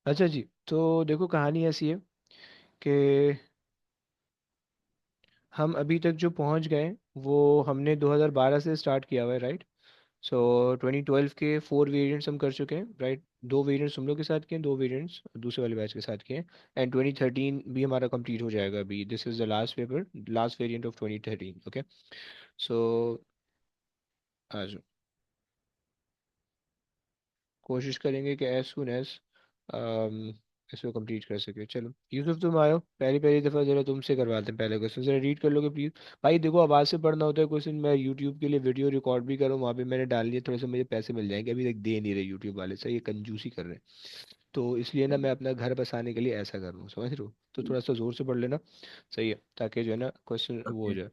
अच्छा जी, तो देखो कहानी ऐसी है कि हम अभी तक जो पहुंच गए वो हमने 2012 से स्टार्ट किया हुआ है, राइट। सो 2012 के 4 वेरिएंट्स हम कर चुके हैं, राइट। 2 वेरिएंट्स हम लोग के साथ किए हैं, 2 वेरिएंट्स दूसरे वाले बैच के साथ किए हैं। एंड 2013 भी हमारा कंप्लीट हो जाएगा अभी। This is the last paper, last variant of 2013। Okay. So आज कोशिश करेंगे कि एज सुन एज इसको कंप्लीट कर सके। चलो यूसुफ, तुम आयो, पहली पहली दफ़ा ज़रा तुमसे करवाते हैं पहले क्वेश्चन। ज़रा रीड कर लोगे प्लीज़। भाई देखो, आवाज़ से पढ़ना होता है क्वेश्चन। मैं यूट्यूब के लिए वीडियो रिकॉर्ड भी करूँ, वहाँ पे मैंने डाल दिया, थोड़े से मुझे पैसे मिल जाएंगे। अभी तक दे नहीं रहे यूट्यूब वाले, सही ये कंजूसी कर रहे हैं। तो इसलिए ना मैं अपना घर बसाने के लिए ऐसा कर रहा हूँ, समझ रहे हो। तो थोड़ा सा ज़ोर से पढ़ लेना, सही है, ताकि जो है ना क्वेश्चन वो हो Okay. जाए।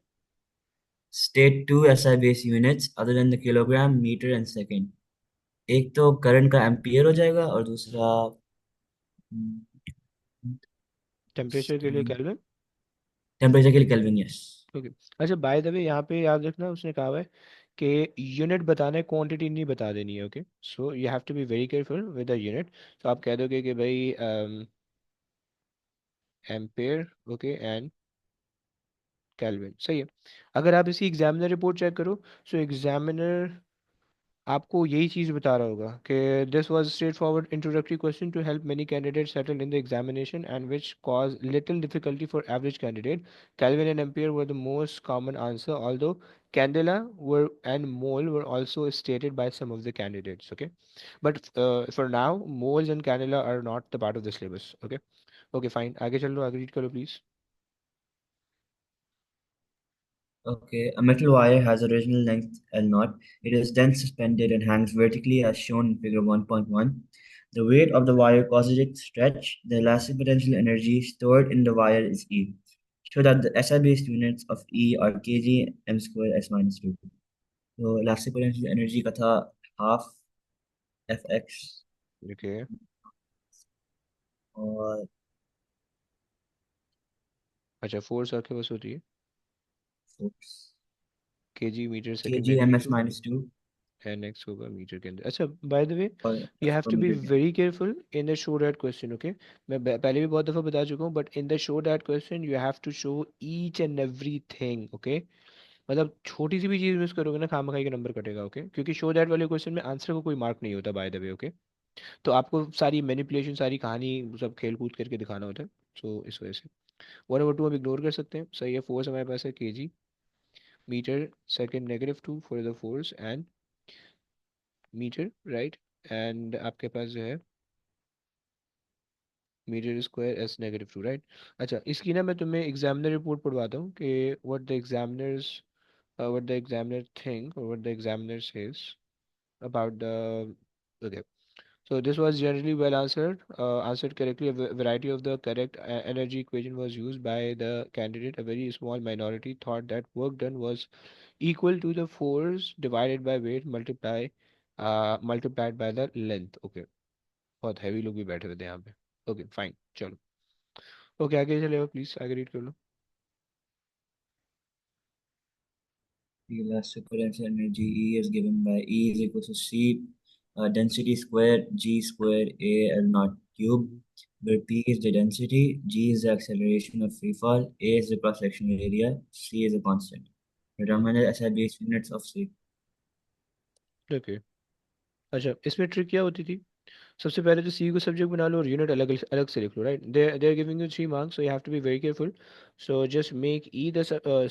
State two SI base units other than the kilogram, meter and second. एक तो करंट का एम्पियर हो जाएगा और दूसरा टेम्परेचर के लिए केल्विन। टेम्परेचर के लिए केल्विन, यस। ओके। अच्छा, बाय द वे यहाँ पे याद रखना, उसने कहा हुआ है कि यूनिट बताना है, क्वांटिटी नहीं बता देनी है। Okay, so you have to be very careful with the unit. तो आप कह दोगे कि भाई एम्पेयर, ओके, एंड केल्विन, सही है। अगर आप इसी एग्जामिनर रिपोर्ट चेक करो, सो एग्जामिनर आपको यही चीज़ बता रहा होगा कि this was straightforward introductory question to help many candidate settle in the examination and which cause little difficulty for average candidate. Kelvin and ampere were the most common answer, although candela were and mole were also stated by some of the candidates. Okay, but for now moles and candela are not the part of the syllabus. Okay. Okay, fine, आगे चलो, आगे read करो please. Okay, a metal wire has original length L naught. It is then suspended and hangs vertically as shown in figure 1.1. The weight of the wire causes it to stretch. The elastic potential energy stored in the wire is E. Show that the SI based units of E are kg m square s minus 2. So elastic potential energy का था half Fx Okay. और अच्छा, force आपके पास होती है force kg metre second kg ms magnitude, minus 2 N X होगा metre के अंदर। अच्छा, बाय द वे, और you F have per to be meter के very careful in the show that question. Okay, मैं पहले भी बहुत दफ़ा बता चुका हूँ, but in the show that question you have to show each and everything. Okay, मतलब छोटी सी भी चीज़ मिस करोगे ना, खामखाई का नंबर कटेगा। ओके, क्योंकि शो दैट वाले क्वेश्चन में आंसर को कोई मार्क नहीं होता, बाय द वे। ओके, तो आपको सारी मैनिपुलेशन, सारी कहानी, सब खेल कूद करके दिखाना होता है। सो इस वजह से 1/2 हम इग्नोर कर सकते हैं, सही है। फोर्स हमारे पास है kg metre second -2 for the force and metre, right. And आपके पास जो है मीटर स्क्वायर s -2, राइट। अच्छा, इसकी ना मैं तुम्हें एग्जामिनर रिपोर्ट पढ़वाता हूँ कि व्हाट द एग्जामिनर थिंक और what the examiner says about the. Okay, so this was generally well answered, answered correctly. A variety of the correct energy equation was used by the candidate. A very small minority thought that work done was equal to the force divided by weight multiplied by the length. Okay, बहुत heavy लोग भी बैठे हुए थे यहाँ पे। Okay, fine, चलो। Okay, आगे चलेगा प्लीज, आगे रीड कर लो। The elastic potential energy E is given by E is equal to C density square G square A L naught cube, where P is the density, G is the acceleration of free fall, A is the cross-sectional area, C is a constant. Determine the SI base units of C. Okay. अच्छा, इसमें trick क्या होती थी? सबसे पहले तो सी को subject बना लो और यूनिट अलग अलग से लिख लो, right. They are giving you 3 marks, so you have to be very careful. So just make e the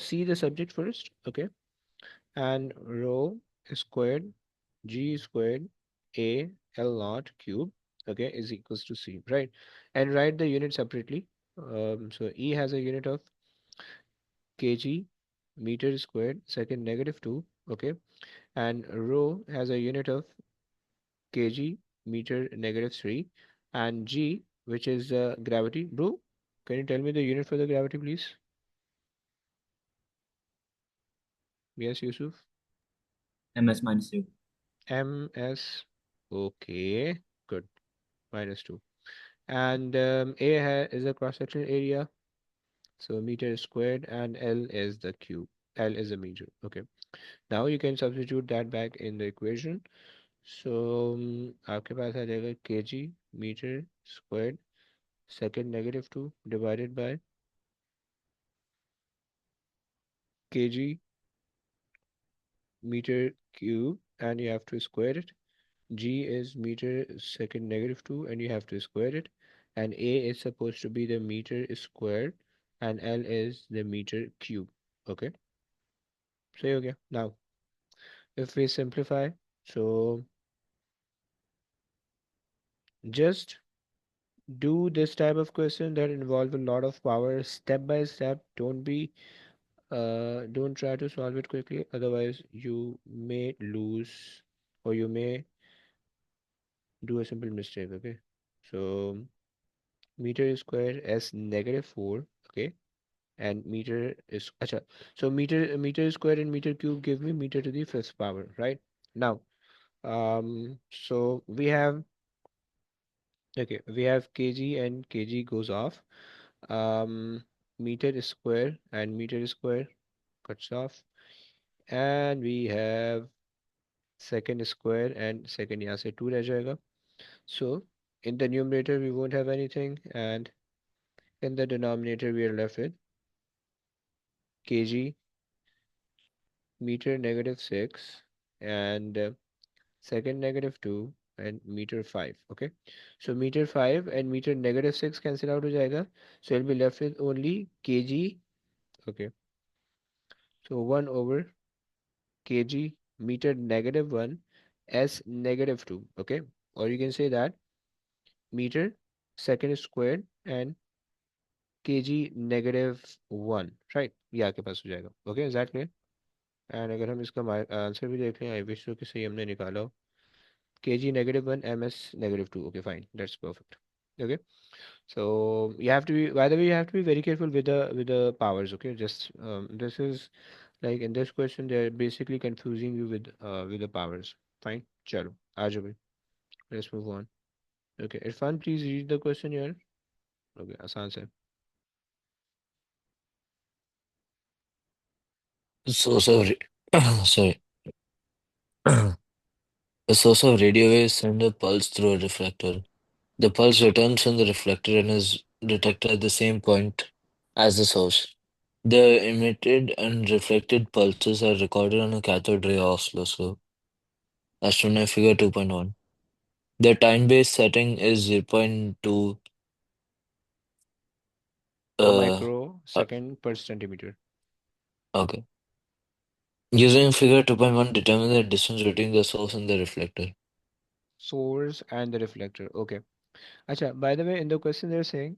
c the subject first, okay, and row squared g squared a l naught cube, okay, is equals to c, right. And write the unit separately. So e has a unit of kg meter squared second -2, okay, and rho has a unit of kg meter -3, and g, which is gravity. Bro, can you tell me the unit for the gravity, please? Yes, Yusuf. MS minus 2. ms, okay, good, -2. And is a cross-sectional area, so meter squared, and L is the cube. L is a meter. Okay. Now you can substitute that back in the equation. So आपके पास आ जाएगा kg metre square second negative two divided by kg meter cube and you have to square it. G is meter second negative 2 and you have to square it. And A is supposed to be the meter square and L is the meter cube. Okay, so okay. Now, if we simplify, so just do this type of question that involve a lot of power step by step. Don't try to solve it quickly, otherwise you may lose or you may do a simple mistake. Okay, so meter square as negative 4. Okay, and meter is acha, so meter square and meter cube give me meter to the fifth power, right? Now so we have, okay, we have kg and kg goes off. um Meter square and meter square cuts off, and we have second square and second यहाँ से 2 रह जाएगा. So in the numerator we won't have anything, and in the denominator we are left with kg meter negative 6 and second negative 2 and meter 5. Okay, so meter 5 and meter negative 6 cancel out हो जाएगा, so I'll be left with only kg. Okay, so 1 over kg meter negative 1 s negative 2. Okay, or you can say that meter second squared and kg negative 1, right? ये आपके पास हो जाएगा. Okay, is that clear? And अगर हम इसका answer भी देख लें, आई विश कि सही हमने निकाला हो. kg negative 1 ms negative 2. Okay, fine, that's perfect. Okay, so you have to be, by the way, you have to be very careful with the powers. Okay, just this is like in this question they're basically confusing you with the powers. Fine, chalo, aa bhai, let's move on. Okay, Irfan, please read the question here. Okay, आसान से. Source of sorry. A source of radio waves send a pulse through a reflector. The pulse returns from the reflector and is detected at the same point as the source. The emitted and reflected pulses are recorded on a cathode ray oscilloscope, as shown in Figure 2.1. The time-based setting is zero point 0.2. Uh, uh, Microsecond per centimeter. okay. Using Figure 2.1, determine the distance between the source and the reflector. Source and the reflector. Okay. Acha, by the way, in the question they're saying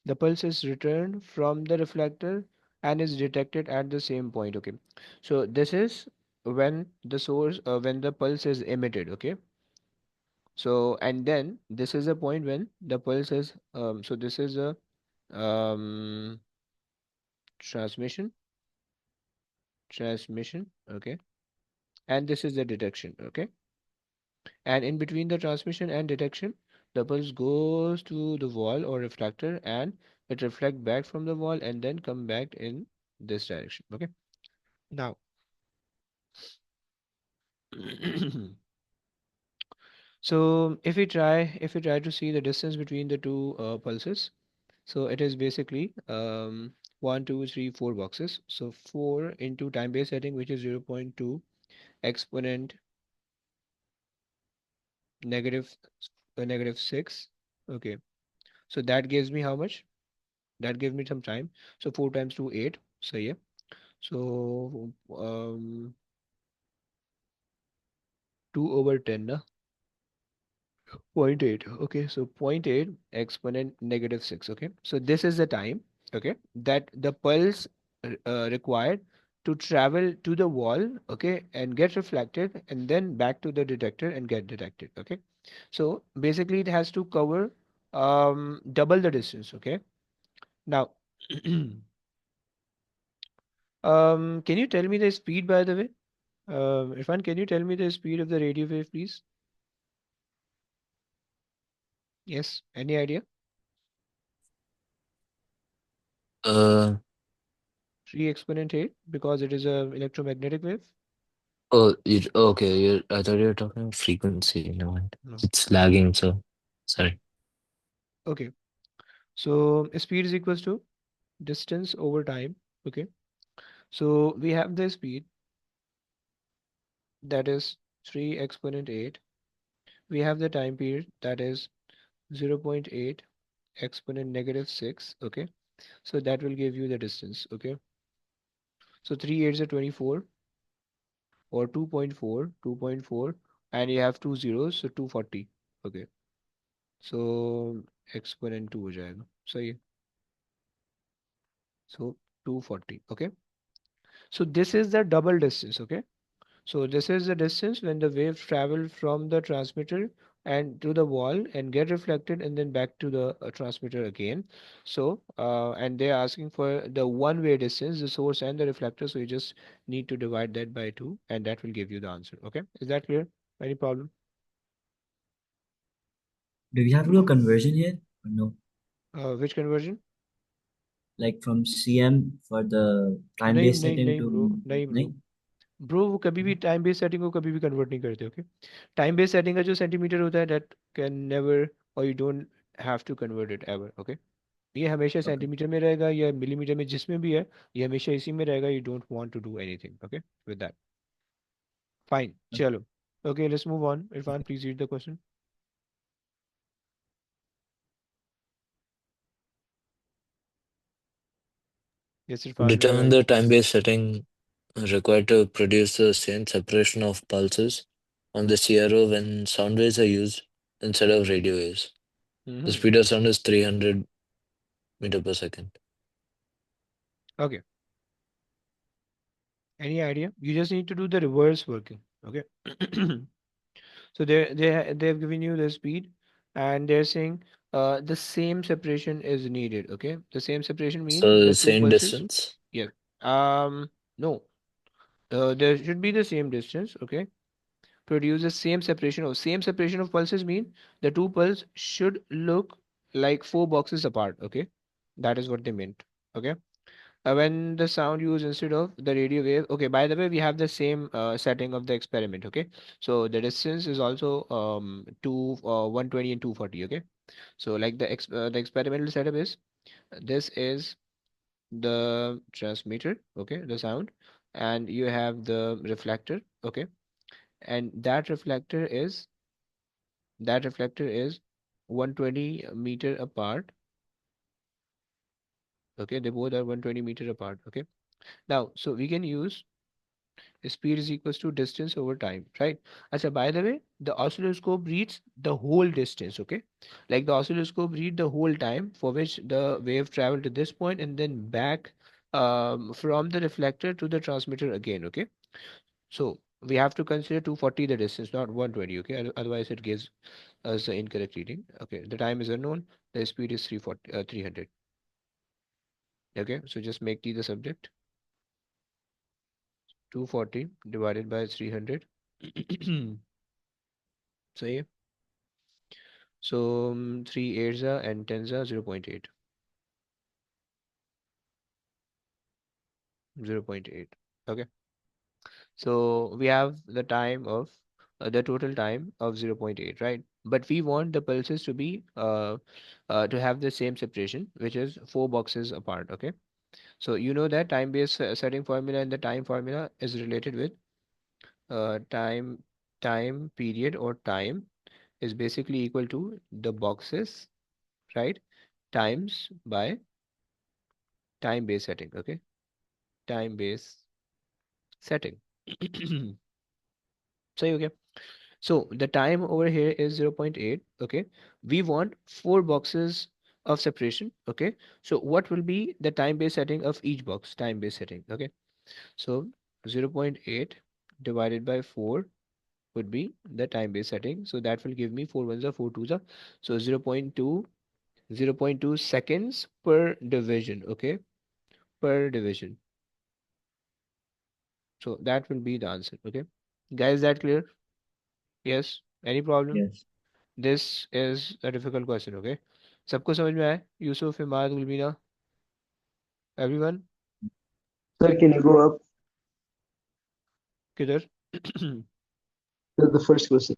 the pulse is returned from the reflector and is detected at the same point. Okay, so this is when the source, when the pulse is emitted. Okay, so and then this is a point when the pulse is so this is a um transmission transmission. Okay, and this is the detection. Okay, and in between the transmission and detection, the pulse goes to the wall or reflector and it reflect back from the wall and then come back in this direction. Okay, now so if we try to see the distance between the two pulses, so it is basically 1 2 3 4 boxes. So 4 into time base setting, which is 0.2 exponent negative negative 6. Okay, so that gives me how much? That gives me some time. So 4 times 2 8. So yeah. So 2 over 10 na? Point 0.8. Okay, so point 0.8 exponent negative 6. Okay, so this is the time, okay, that the pulse required to travel to the wall, okay, and get reflected and then back to the detector and get detected. Okay, so basically it has to cover double the distance. Okay, now can you tell me the speed, by the way? Irfan, can you tell me the speed of the radio wave, please? Yes, any idea? Uh, 3 exponent 8 because it is a electromagnetic wave. Okay. I thought you were talking about frequency. No, mind. No. It's lagging, so sorry. Okay. So speed is equals to distance over time. Okay. So we have the speed that is 3 exponent 8. We have the time period that is 0.8 exponent negative 6. Okay. So that will give you the distance. Okay. So 3 8s are 24 or 2.4, 2.4, and you have two zeros, so 240. Okay. So exponent 2 हो जाएगा. So ये. So 240. Okay. So this is the double distance. Okay. So this is the distance when the wave travel from the transmitter and to the wall and get reflected and then back to the transmitter again. So and they're asking for the one-way distance, the source and the reflector. So you just need to divide that by two, and that will give you the answer. Okay, is that clear? Any problem? Do we have to do a conversion here or no? Which conversion? Like from cm for the नहीं time-based नहीं setting नहीं to bro, नहीं bro. नहीं? Bro वो कभी भी time based setting को कभी भी कन्वर्ट नहीं करते. ओके, टाइम बेस्ड सेटिंग का जो सेंटीमीटर होता है दैट कैन नेवर, और you don't have to convert it ever. Okay, ये हमेशा Okay. सेंटीमीटर में रहेगा या मिलीमीटर में, जिसमें भी है ये हमेशा इसी में रहेगा. You don't want to do anything. Okay with that. Fine, चलो. Okay, let's move on. Irfan, please read the question. Yes Irfan, go Determine ahead. the time-based setting required to produce the same separation of pulses on the CRO when sound waves are used instead of radio waves. The hmm. speed of sound is 300 meter per second. Okay, any idea? You just need to do the reverse working. Okay. So they have given you the speed, and they're saying the same separation is needed. Okay, the same separation means So the the two same pulses. distance. Yeah. No. There should be the same distance. Okay. Produce the same separation of pulses mean the two pulses should look like four boxes apart. Okay, that is what they meant. Okay. When the sound used instead of the radio wave. Okay, by the way, we have the same setting of the experiment. Okay, so the distance is also 120 and 240. Okay, so like the experimental setup is, this is the transmitter. Okay, the sound, and you have the reflector. Okay, and that reflector is 120 meter apart. Okay, they both are 120 meter apart. Okay, now so we can use speed is equals to distance over time, right? Achha, by the way, the oscilloscope reads the whole distance. Okay, like the oscilloscope read the whole time for which the wave traveled to this point and then back from the reflector to the transmitter again. Okay, so we have to consider 240 the distance, not 120. Okay, otherwise it gives us the incorrect reading. Okay, the time is unknown, the speed is 300. Okay, so just make t the subject. 240 divided by 300. So yeah. So 3 8s are and 10s are 0.8. 0.8. Okay. So we have the time of the total time of 0.8, right? But we want the pulses to be to have the same separation, which is four boxes apart. Okay. So you know that time-based setting formula and the time formula is related with time, time period or time is basically equal to the boxes, right? Times by time-based setting. Okay, time-based setting. So okay. So the time over here is 0.8. Okay, we want four boxes of separation. Okay, so what will be the time-based setting of each box? Time-based setting. Okay, so 0.8 divided by 4 would be the time-based setting. So that will give me 4 ones are 4 twos are. So 0.2 seconds per division. Okay, per division. So that will be the answer. Okay, guys, that clear? Yes. Any problem? Yes. This is a difficult question. Okay, सबको समझ में आए? Yusuf, Imad, Gulmina, everyone? Sir, can you go up? किधर? The first question.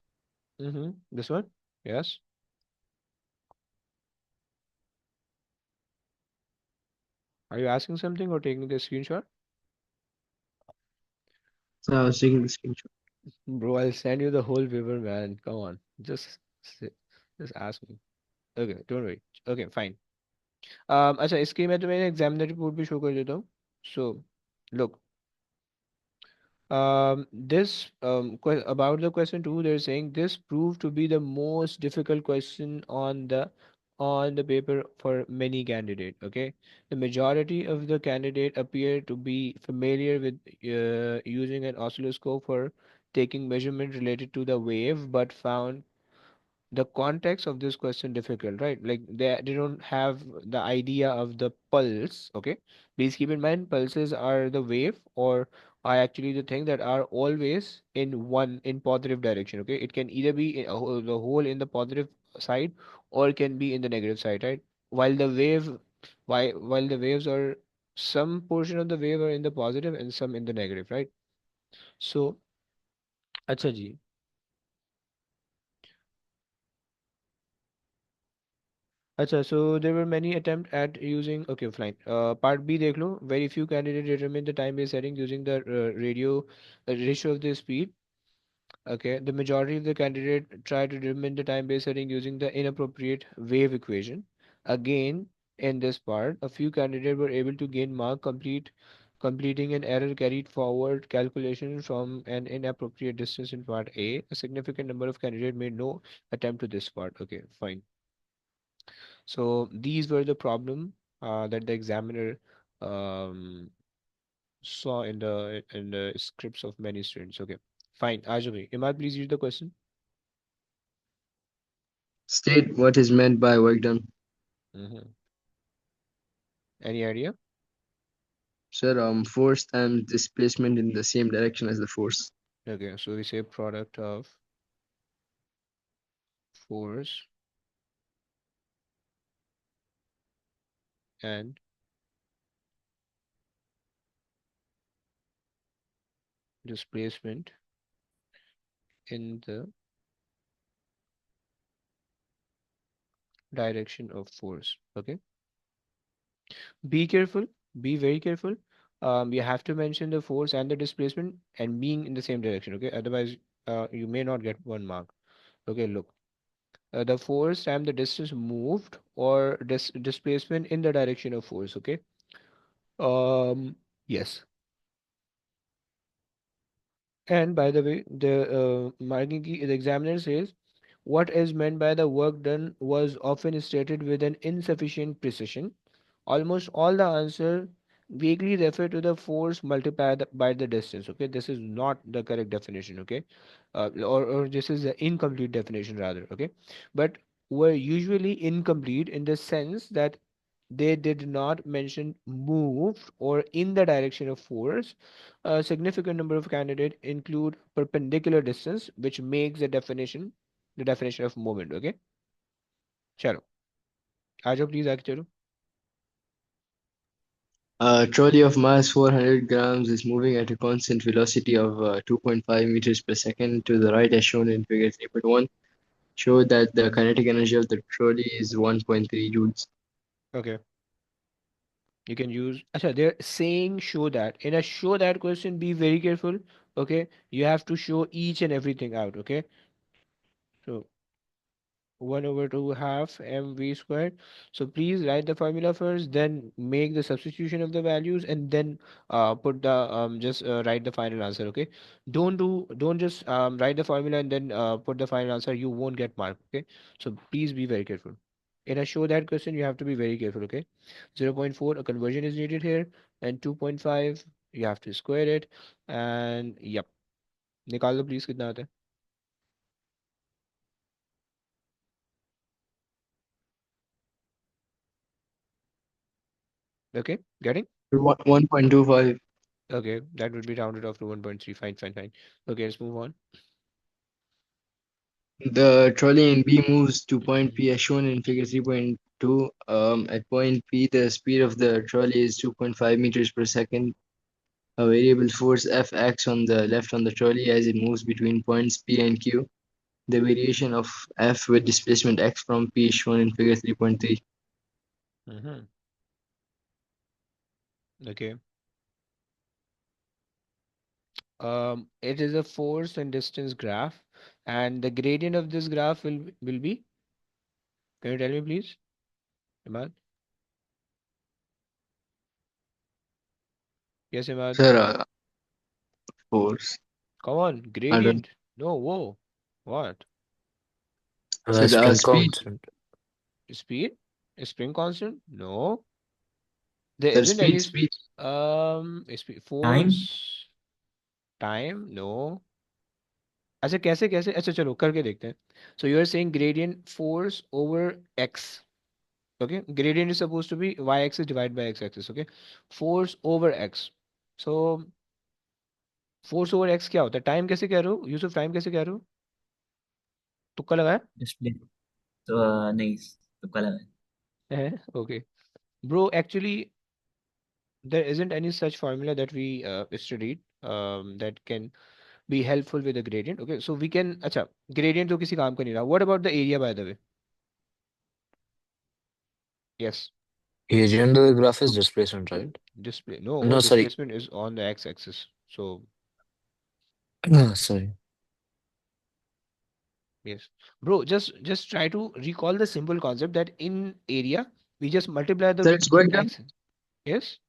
This one? Yes. Are you asking something or taking the screenshot? So I was taking the screenshot. Bro, I'll send you the whole paper, man. Come on. Just ask me. Okay, don't worry. Okay, fine. अच्छा इसके मैं तुम्हें examiner report भी show कर देता हूँ. So, look, this about the question two, they're saying this proved to be the most difficult question on the paper for many candidate. Okay, the majority of the candidate appear to be familiar with using an oscilloscope for taking measurement related to the wave, but found the context of this question difficult, right? Like they don't have the idea of the pulse. Okay, please keep in mind pulses are the wave or are actually the thing that are always in positive direction. Okay, it can either be the whole in the positive side or it can be in the negative side, right? While the wave, while the waves are, some portion of the wave are in the positive and some in the negative, right? So अच्छा जी. अच्छा, so there were many attempts at using. Okay, fine. Part B देख लो. Very few candidates determine the time-based setting using the ratio of the speed. Okay, the majority of the candidate try to determine the time-based setting using the inappropriate wave equation. Again, in this part, a few candidates were able to gain mark completing an error carried forward calculation from an inappropriate distance in part A. A significant number of candidates made no attempt to this part. Okay, fine. So these were the problem that the examiner um, saw in the scripts of many students. Okay, fine. Ajabi, Imad, please read the question. State what is meant by work done. Hmm. Any idea? Sir, force and displacement in the same direction as the force. Okay, so we say product of force and displacement in the direction of force. Okay, be careful. Be very careful. You have to mention the force and the displacement and being in the same direction. Okay, otherwise, you may not get 1 mark. Okay, look. The force time the distance moved or displacement in the direction of force. Okay, yes. And by the way, the marking key, the examiner says what is meant by the work done was often stated with an insufficient precision. Almost all the answer vaguely refer to the force multiplied by the distance. Okay, this is not the correct definition. Okay, or this is the incomplete definition rather. Okay, but were usually incomplete in the sense that they did not mention move or in the direction of force. A significant number of candidates include perpendicular distance, which makes the definition of movement. Okay, चलो आ जाओ please आगे चलो. A trolley of mass 400 grams is moving at a constant velocity of 2.5 meters per second to the right as shown in figure 3.1. Show that the kinetic energy of the trolley is 1.3 joules. Okay, you can use. Acha, they're saying show that. In a show that question, be very careful. Okay, you have to show each and everything out. Okay, so 1 over 2 half mv squared. So please write the formula first, then make the substitution of the values, and then put the just write the final answer. Okay, don't just write the formula and then put the final answer. You won't get mark. Okay, so please be very careful. In a show that question, you have to be very careful. Okay, 0.4 a conversion is needed here, and 2.5 you have to square it, and yep. निकाल दो please कितना आता है. Okay, getting. 1.25. Okay, that would be rounded off to 1.3. Fine, fine, fine. Okay, let's move on. The trolley in B moves to point P as shown in figure 3.2. At point P, the speed of the trolley is 2.5 meters per second. A variable force F acts on the left on the trolley as it moves between points P and Q. The variation of F with displacement x from P is shown in figure 3.3. Mm-hmm. Okay. It is a force and distance graph, and the gradient of this graph will be. Can you tell me, please, Imad? Yes, Imad. Sir, force. Come on, I don't. gradient. No, whoa. What? So the Spring speed. constant. Speed? Is spring constant? No. There Sir, isn't any speed. speed Time? force time. No. अच्छा कैसे कैसे अच्छा चलो करके देखते हैं. So you are saying gradient force over x. Okay, gradient is supposed to be y-axis divided by x-axis. Okay, force over x. So force over x क्या होता है? टाइम कैसे कह रहे हो यूसुफ? टाइम कैसे कह रहे हो? तुक्का लगाया Display. तो नहीं, तो कल है? Okay, bro, actually there isn't any such formula that we studied that can be helpful with the gradient. Okay, so we can अच्छा gradient तो किसी काम का नहीं रहा. What about the area, by the way? Yes. Area under the graph is displacement, right? Display no, No, sorry. displacement is on the x-axis. So Sorry. yes, bro, just try to recall the simple concept that in area we just multiply the Sir, it's work done. x. Yes.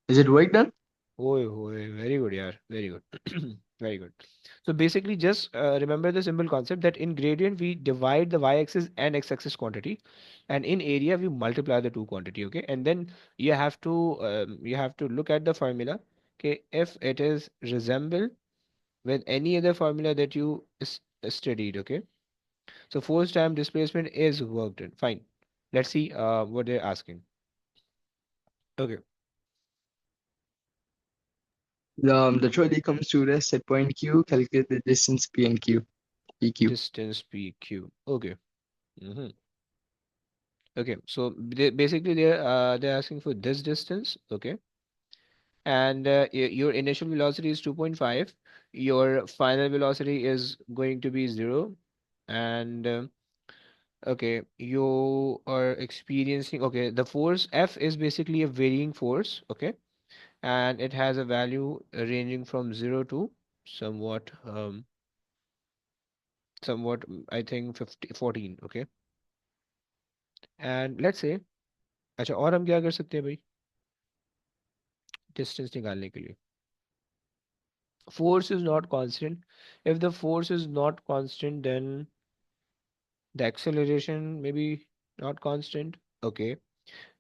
Is it work done? Very good, yeah, very good, very good. So basically, just remember the simple concept that in gradient we divide the y-axis and x-axis quantity, and in area we multiply the two quantity. Okay, and then you have to look at the formula. Okay, if it is resemble with any other formula that you studied. Okay, so force time displacement is work done. Fine. Let's see what they're asking. Okay, The trolley comes to rest at point Q. Calculate the distance P and Q. PQ. distance PQ. Okay. Hmm. Okay, so basically they're asking for this distance, okay, and your initial velocity is 2.5, your final velocity is going to be 0, and okay, you are experiencing, okay, the force F is basically a varying force, okay, and it has a value ranging from 0 to somewhat I think 14, okay, and let's say अच्छा और हम क्या कर सकते हैं भाई distance निकालने के लिए force is not constant. If the force is not constant, then the acceleration may be not constant. Okay.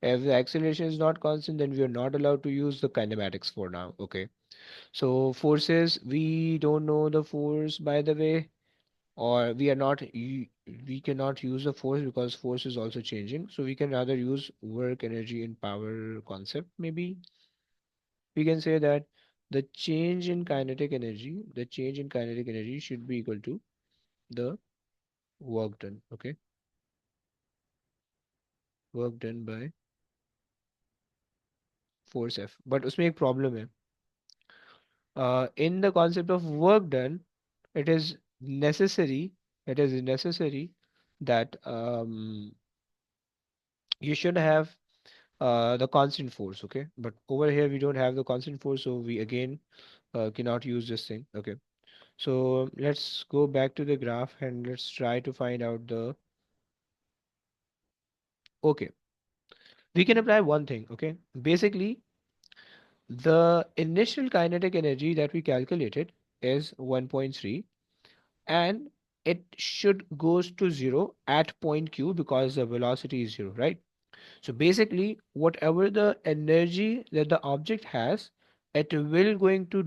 If the acceleration is not constant, then we are not allowed to use the kinematics for now. Okay. So forces, we don't know the force, by the way, or we are not we cannot use the force because force is also changing. So we can rather use work, energy, and power concept. Maybe we can say that the change in kinetic energy should be equal to the work done. Okay, work done by force F. But उसमें एक problem है. In the concept of work done, it is necessary. It is necessary that you should have the constant force. Okay, but over here we don't have the constant force, so we again cannot use this thing. Okay, so let's go back to the graph and let's try to find out the. Okay, we can apply one thing. Okay, basically the initial kinetic energy that we calculated is 1.3, and it should goes to 0 at point q because the velocity is 0, right? So basically whatever the energy that the object has, it will going to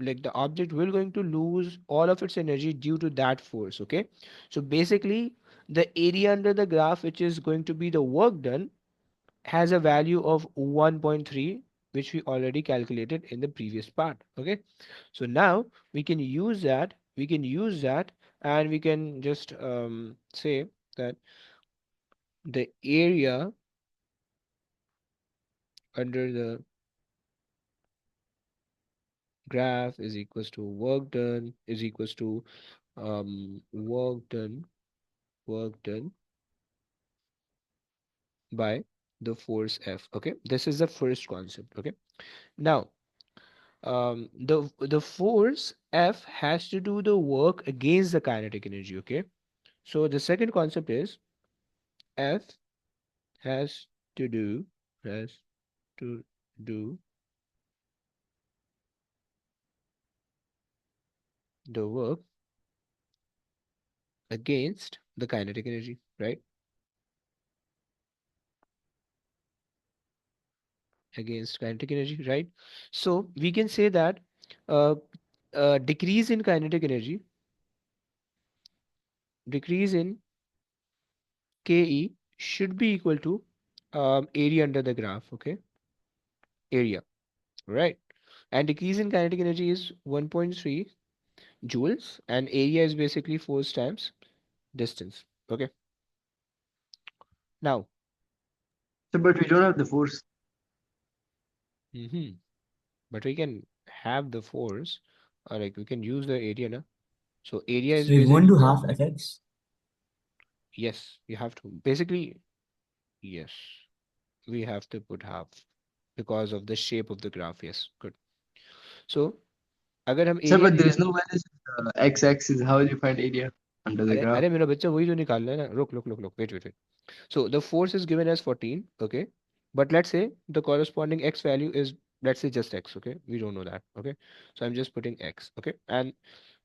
like the object will going to lose all of its energy due to that force. Okay, so basically the area under the graph, which is going to be the work done, has a value of 1.3, which we already calculated in the previous part. Okay, so now we can use that, and we can just say that the area under the graph is equals to work done is equals to work done by the force F. Okay, this is the first concept. Okay, now the force F has to do the work against the kinetic energy. Okay, so the second concept is F has to do has to do the work against the kinetic energy, right? Against kinetic energy, right? So we can say that uh, decrease in kinetic energy, decrease in Ke should be equal to area under the graph, okay? Area, right? And decrease in kinetic energy is 1.3 joules, and area is basically force times distance, okay? Now, So, but we don't have the force. hmm but we can have the force, like we can use the area, na? So area is So we won't basically do what? half FX. Yes, you have to. Basically, yes, we have to put half because of the shape of the graph. Yes, good. So अगर हम So, area but there is no values in the x-axis. How will you find area under the अरे graph? अरे मेरा बच्चा वही तो निकालना है ना रुक wait wait wait so the force is given as 14 okay but let's say the corresponding x value is let's say just x okay we don't know that okay so I'm just putting x okay and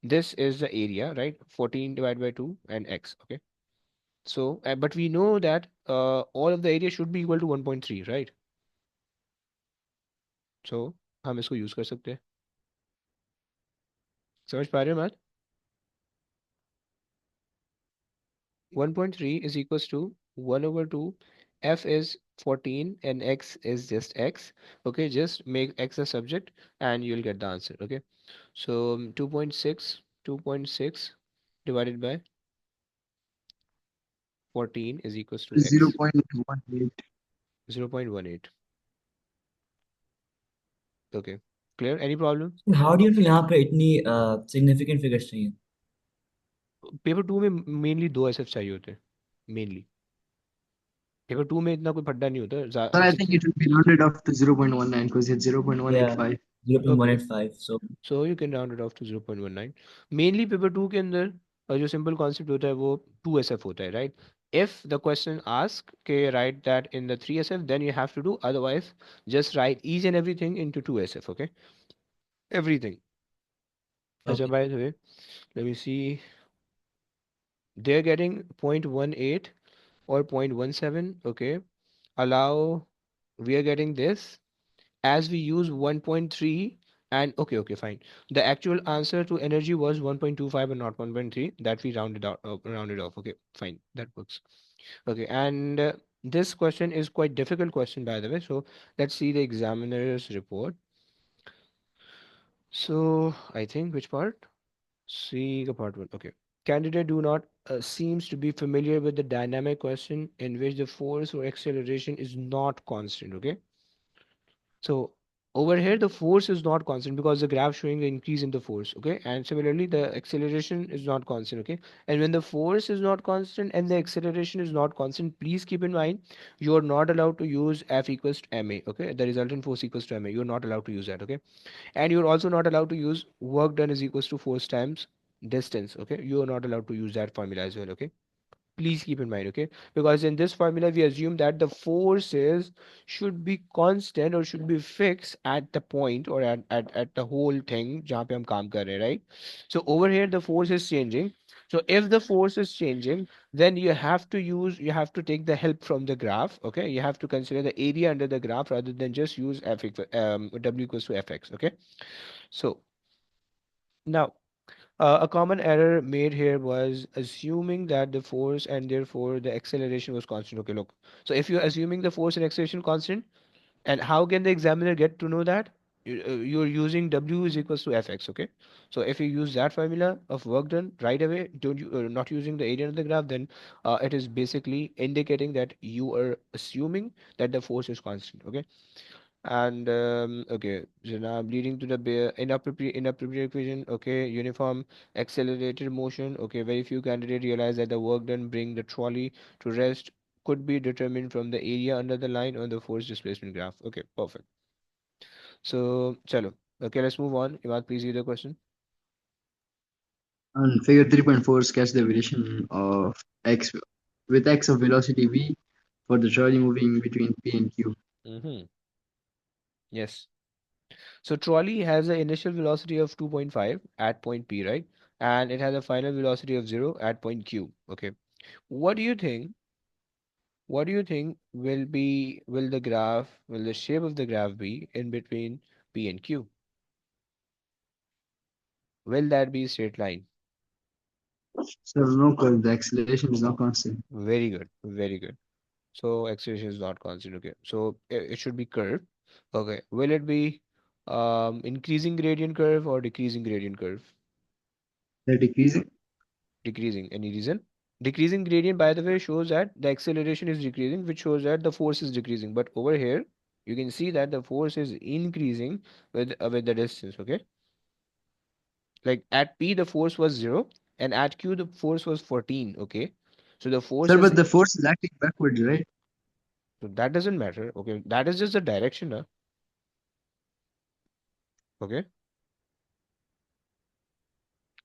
this is the area right 14 divided by 2 and x okay so but we know that all of the area should be equal to 1.3 right so हम इसको use कर सकते हैं समझ पा रहे हो math 1.3 is equals to 1 over 2. F is 14 and x is just x. Okay, just make x a subject and you'll get the answer. Okay, so 2.6 divided by 14 is equals to Zero x point 0.18. 0.18. Okay, clear? Any problem? So how do you feel यहाँ पे इतनी significant figures चाहिए? Paper two में mainly दो SF चाहिए होते हैं mainly paper to में इतना कोई फड्डा नहीं So होता I think six it will be rounded off to 0.19 because it's Yeah, 0.185. Okay 0.185. So so you can round it off to 0.19 mainly paper two के अंदर जो सिंपल कॉन्सेप्ट होता है वो टू एस एफ होता है right if the question ask के write that in the three S F then you have to do otherwise just write each and everything in to two S F okay everything अच्छा okay. By the way let me see they are getting 0.18 or 0.17 okay allow we are getting this as we use 1.3 and okay fine the actual answer to energy was 1.25 and not 1.3 that we rounded off okay fine that works okay and this question is quite difficult question by the way so let's see the examiner's report so I think which part see the part one okay candidate do not seems to be familiar with the dynamic question in which the force or acceleration is not constant okay so over here, the force is not constant because the graph showing the increase in the force. Okay, and similarly, the acceleration is not constant. Okay, and when the force is not constant and the acceleration is not constant, please keep in mind you are not allowed to use F equals to ma. Okay, the resultant force equals to ma. You are not allowed to use that. Okay, and you are also not allowed to use work done is equals to force times distance. Okay, you are not allowed to use that formula as well. Okay, please keep in mind okay because in this formula we assume that the forces should be constant or should be fixed at the point or at the whole thing jahan pe hum kaam kar rahe hain, right so over here the force is changing so if the force is changing then you have to take the help from the graph okay you have to consider the area under the graph rather than just use w equals to fx okay so now a common error made here was assuming that the force and therefore the acceleration was constant. Okay, look. So if you're assuming the force and acceleration constant, and how can the examiner get to know that? You're using W is equals to Fx. Okay. So if you use that formula of work done right away, don't you not using the area of the graph, then it is basically indicating that you are assuming that the force is constant. Okay. And okay, so now I'm leading to the inappropriate equation. Okay, uniform accelerated motion. Okay, very few candidates realize that the work done bring the trolley to rest could be determined from the area under the line on the force displacement graph. Okay, perfect. So, chalo. Okay, let's move on. Imad, please read the question. On figure 3.4, sketch the variation of x with x of velocity v for the trolley moving between P and Q. Mm-hmm. Yes. So trolley has an initial velocity of 2.5 at point P, right? And it has a final velocity of 0 at point Q. Okay. What do you think? What do you think will the shape of the graph be in between P and Q? Will that be a straight line? So no, because the acceleration is not constant. Very good. Very good. So acceleration is not constant. Okay. So it should be curved. Okay. Will it be increasing gradient curve or decreasing gradient curve? They're decreasing. Decreasing. Any reason? Decreasing gradient, by the way, shows that the acceleration is decreasing, which shows that the force is decreasing. But over here, you can see that the force is increasing with the distance. Okay, like at P the force was 0, and at Q the force was 14. Okay, so the force Sir, is, but the force is acting backwards, right? so that doesn't matter. Okay, that is just the direction. Okay,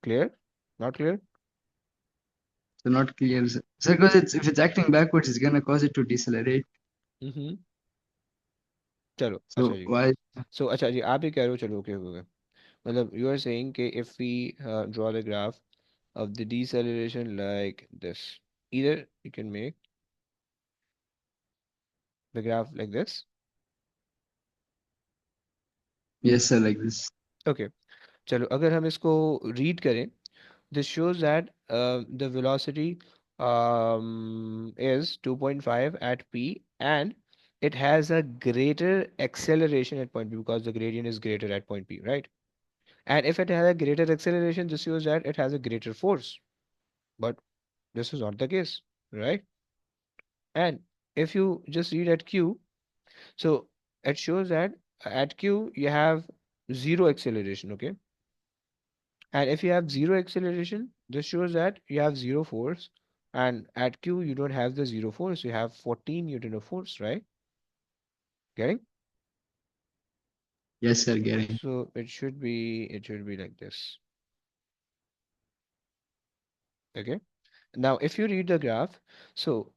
clear? Not clear? So not clear. So because it's if it's acting backwards, it's gonna cause it to decelerate. Mm-hmm. चलो अच्छा So ji. why? So अच्छा जी आप ही कह रहे हो चलो okay हो गया. मतलब you are saying कि if we draw the graph of the deceleration like this, either you can make the graph like this. Yes, sir, like this. Okay, चलो अगर हम इसको read करें, this shows that the velocity is 2.5 at P, and it has a greater acceleration at point P because the gradient is greater at point P, right? And if it has a greater acceleration, this shows that it has a greater force. But this is not the case, right? And if you just read at Q, so it shows that at Q you have zero acceleration, okay? And if you have zero acceleration, this shows that you have zero force. And at Q you don't have the zero force, you have 14 Newton of force, right? Getting? Yes, sir, getting. So it should be like this. Okay. Now if you read the graph, so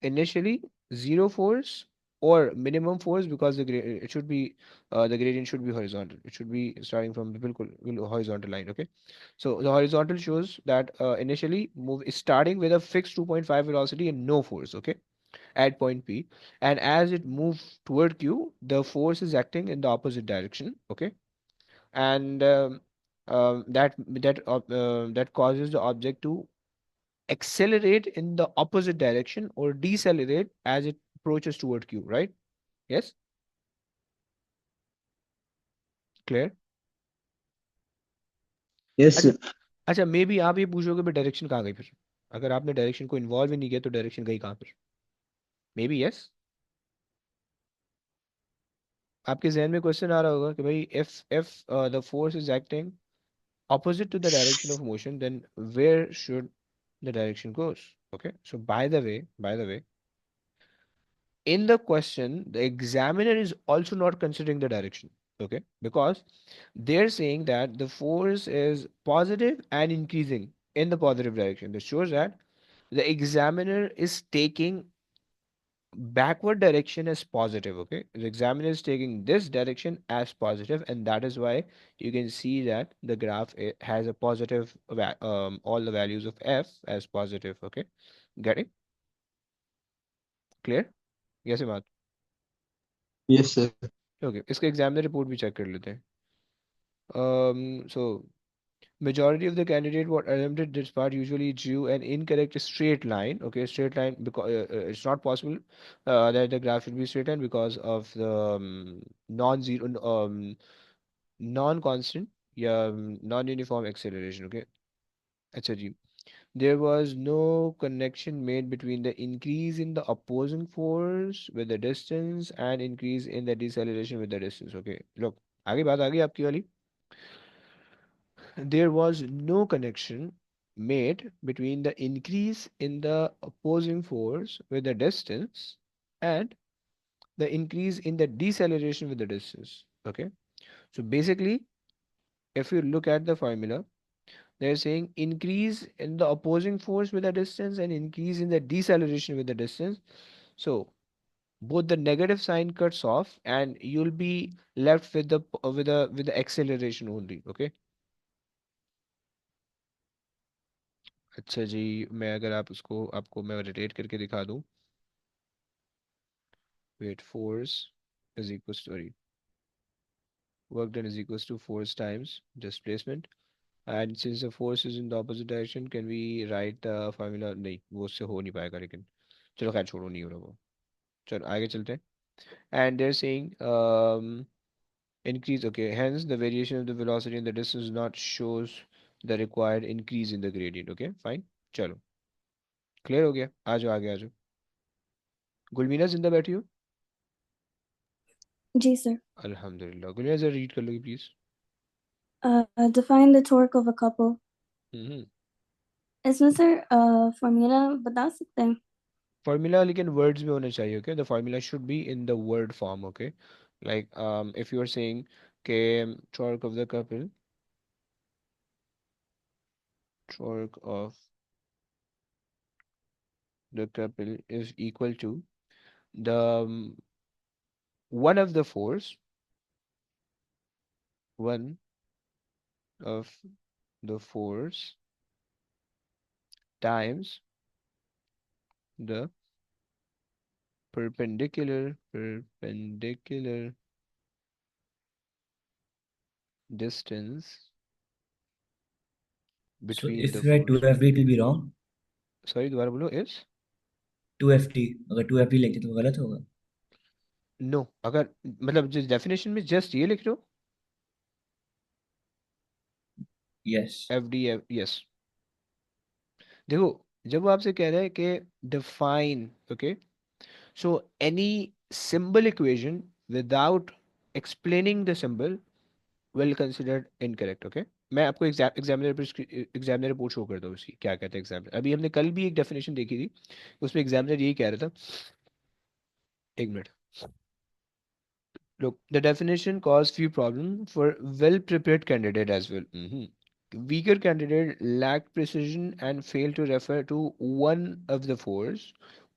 initially zero force or minimum force because it should be the gradient should be horizontal, it should be starting from the horizontal line. Okay, so the horizontal shows that initially move is starting with a fixed 2.5 velocity and no force, okay, at point P, and as it moves toward Q the force is acting in the opposite direction. Okay, and that causes the object to accelerate in the opposite direction or decelerate as it approaches toward Q, right? Yes, clear. Yes, अच्छा. sir. अच्छा may be आप ये पूछोगे भी direction कहाँ गई फिर, अगर आपने डायरेक्शन को इन्वॉल्व ही नहीं किया तो डायरेक्शन गई कहाँ फिर. मे बी यस, आपके जहन में क्वेश्चन आ रहा होगा कि भाई if the force is acting opposite to the direction of motion, then where should the direction goes. Okay, so by the way, in the question the examiner is also not considering the direction. Okay, because they're saying that the force is positive and increasing in the positive direction. This shows that the examiner is taking backward direction as positive. Okay, the examiner is taking this direction as positive, and that is why you can see that the graph has a positive all the values of f as positive. Okay, getting clear? Yes, Imad. Yes, sir. Okay, इसका examiner report भी check कर लेते हैं. So majority of the candidate what attempted this part usually drew an incorrect straight line. Okay, straight line because it's not possible that the graph should be straight line because of the non-zero non-constant, yeah, non-uniform acceleration. Okay, अच्छा जी. There was no connection made between the increase in the opposing force with the distance and increase in the deceleration with the distance. Okay, look, आगे बात आ गई आपकी वाली. There was no connection made between the increase in the opposing force with the distance and the increase in the deceleration with the distance. Okay, so basically, if you look at the formula, they're saying increase in the opposing force with the distance and increase in the deceleration with the distance. So both the negative sign cuts off and you'll be left with the with the acceleration only. Okay. अच्छा जी, मैं अगर आप उसको आपको मैं rotate करके दिखा दूं. Wait, force is equals to, sorry, work done is equals to force times displacement. And since the force is in the opposite direction, can we write the formula? नहीं, वो उससे हो नहीं पाएगा, लेकिन चलो खैर छोड़ो, नहीं हो रहा वो. चलो आगे चलते हैं. And they're saying increase, okay, hence the variation of the velocity and the distance not shows the required increase in the gradient. Okay, fine. चलो, क्लियर हो गया. आ जाओ आगे, आ जाओ. गुलमीना जिंदा बैठी हो? जी सर. अल्हम्दुलिल्लाह. गुलमीना जरा रीड कर लोगी please. Define the torque of a couple. हम्म. इसमें सर फॉर्मूला बता सकते हैं? फॉर्मूला लेकिन वर्ड्स में होना चाहिए. Okay, the formula should be in the word form. Okay, like if you are saying के torque of the couple, torque of the couple is equal to the one of the force, one of the force times the perpendicular distance So between the if you write force. 2FD, it will be wrong. Sorry, दोबारा बोलो. is 2FT, अगर 2FD लिखते तो गलत होगा. no, अगर मतलब जिस डेफिनेशन में जस्ट ये लिख लो, Yes. F D F, yes. देखो, जब वो आपसे कह रहा है कि define, okay, so any symbol equation without explaining the symbol will considered incorrect. Okay, मैं आपको एग्जामिनर पर एग्जामिनर रिपोर्ट शो करता हूँ उसकी, क्या कहता है एग्जामिनर. अभी हमने कल भी एक डेफिनेशन देखी थी, उसमें एग्जामिनर यही कह रहा था. एक minute. Look, the definition caused few problems for well-prepared candidate as well. Weaker candidate lacked precision and failed to refer to one of the fours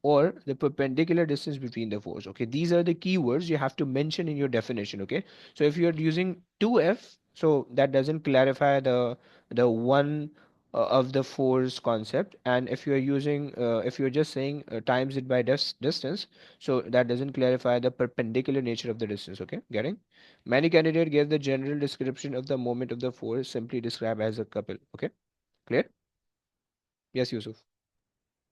or the perpendicular distance between the fours. Okay, these are the keywords you have to mention in your definition. Okay, so if you are using 2f, so that doesn't clarify the one of the fours concept. And if you are using if you're just saying times it by distance, so that doesn't clarify the perpendicular nature of the distance. Okay, getting? Many candidate gave the general description of the moment of the force simply described as a couple. Okay, clear? Yes, Yusuf.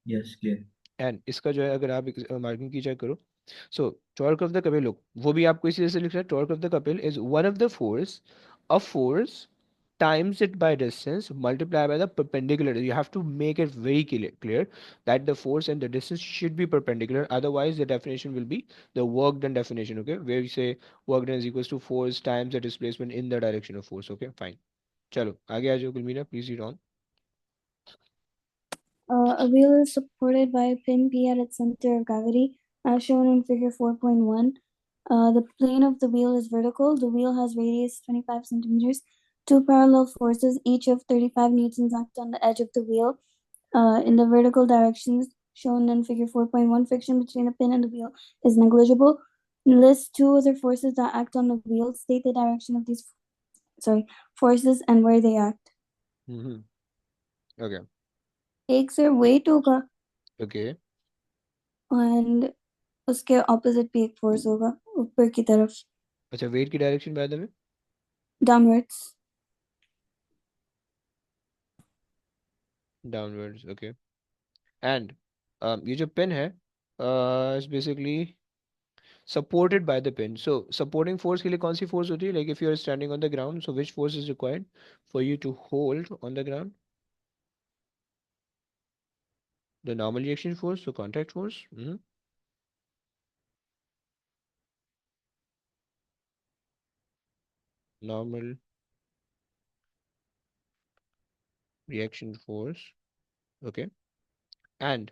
Yes, clear. And इसका जो है, अगर आप marking की check करो, सो torque of the Kapil, look, वो भी आपको इसी तरह से लिख रहा है. Torque of the Kapil is one of the force of force times it by distance multiplied by the perpendicular. You have to make it very clear that the force and the distance should be perpendicular. Otherwise, the definition will be the work done definition. Okay, where we say work done is equals to force times the displacement in the direction of force. Okay, fine. चलो आगे आ जाओ Gulmina, please read on. A wheel is supported by a pin P at its center of gravity, as shown in figure 4.1. The plane of the wheel is vertical. The wheel has radius 25 centimeters. Two parallel forces, each of 35 newtons, act on the edge of the wheel. In the vertical directions shown in figure 4.1, friction between the pin and the wheel is negligible. List two other forces that act on the wheel. State the direction of these forces and where they act. Okay. एक sir wait होगा Okay. And उसके opposite भी एक force होगा ऊपर की तरफ, अच्छा, वेट की डायरेक्शन बाद में डाउनवर्ड्स. डाउनवर्ड्स. ओके. एंड ये जो पिन है is basically supported by the pin. So supporting force के लिए कौन सी force होती है? Like if you are standing on the ground, so which force is required for you to hold on the ground? The normal reaction force, so contact force. Normal reaction force. Okay. And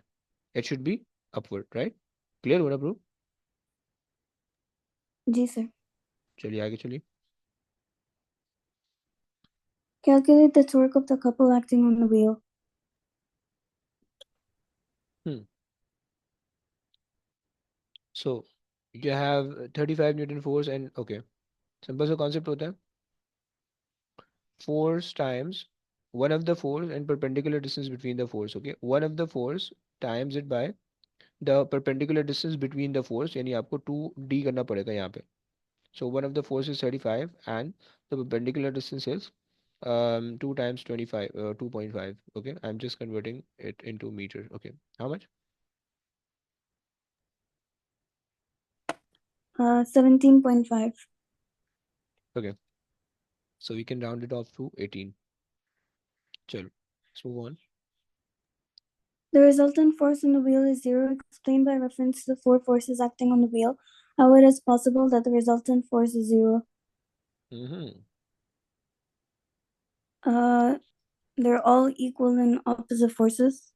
it should be upward, right? Clear हो ना bro? जी sir. चलिए आगे चलिए. Calculate the torque of the couple acting on the wheel. Hmm. So you have 35 Newton force and okay. Simple सा concept होता है. Force times one of the force and perpendicular distance between the force. Okay. One of the force times it by the perpendicular distance between the force. यानी आपको 2d करना पड़ेगा यहाँ पे. So one of the force is 35 and the perpendicular distance is 2 times 25, 2.5. Okay. I'm just converting it into meter. Okay. How much? 17.5. Okay. So we can round it off to 18. Chalo. Let's move on. The resultant force on the wheel is zero, explained by reference to the four forces acting on the wheel. How it is possible that the resultant force is zero? Mm-hmm. They're all equal and opposite forces.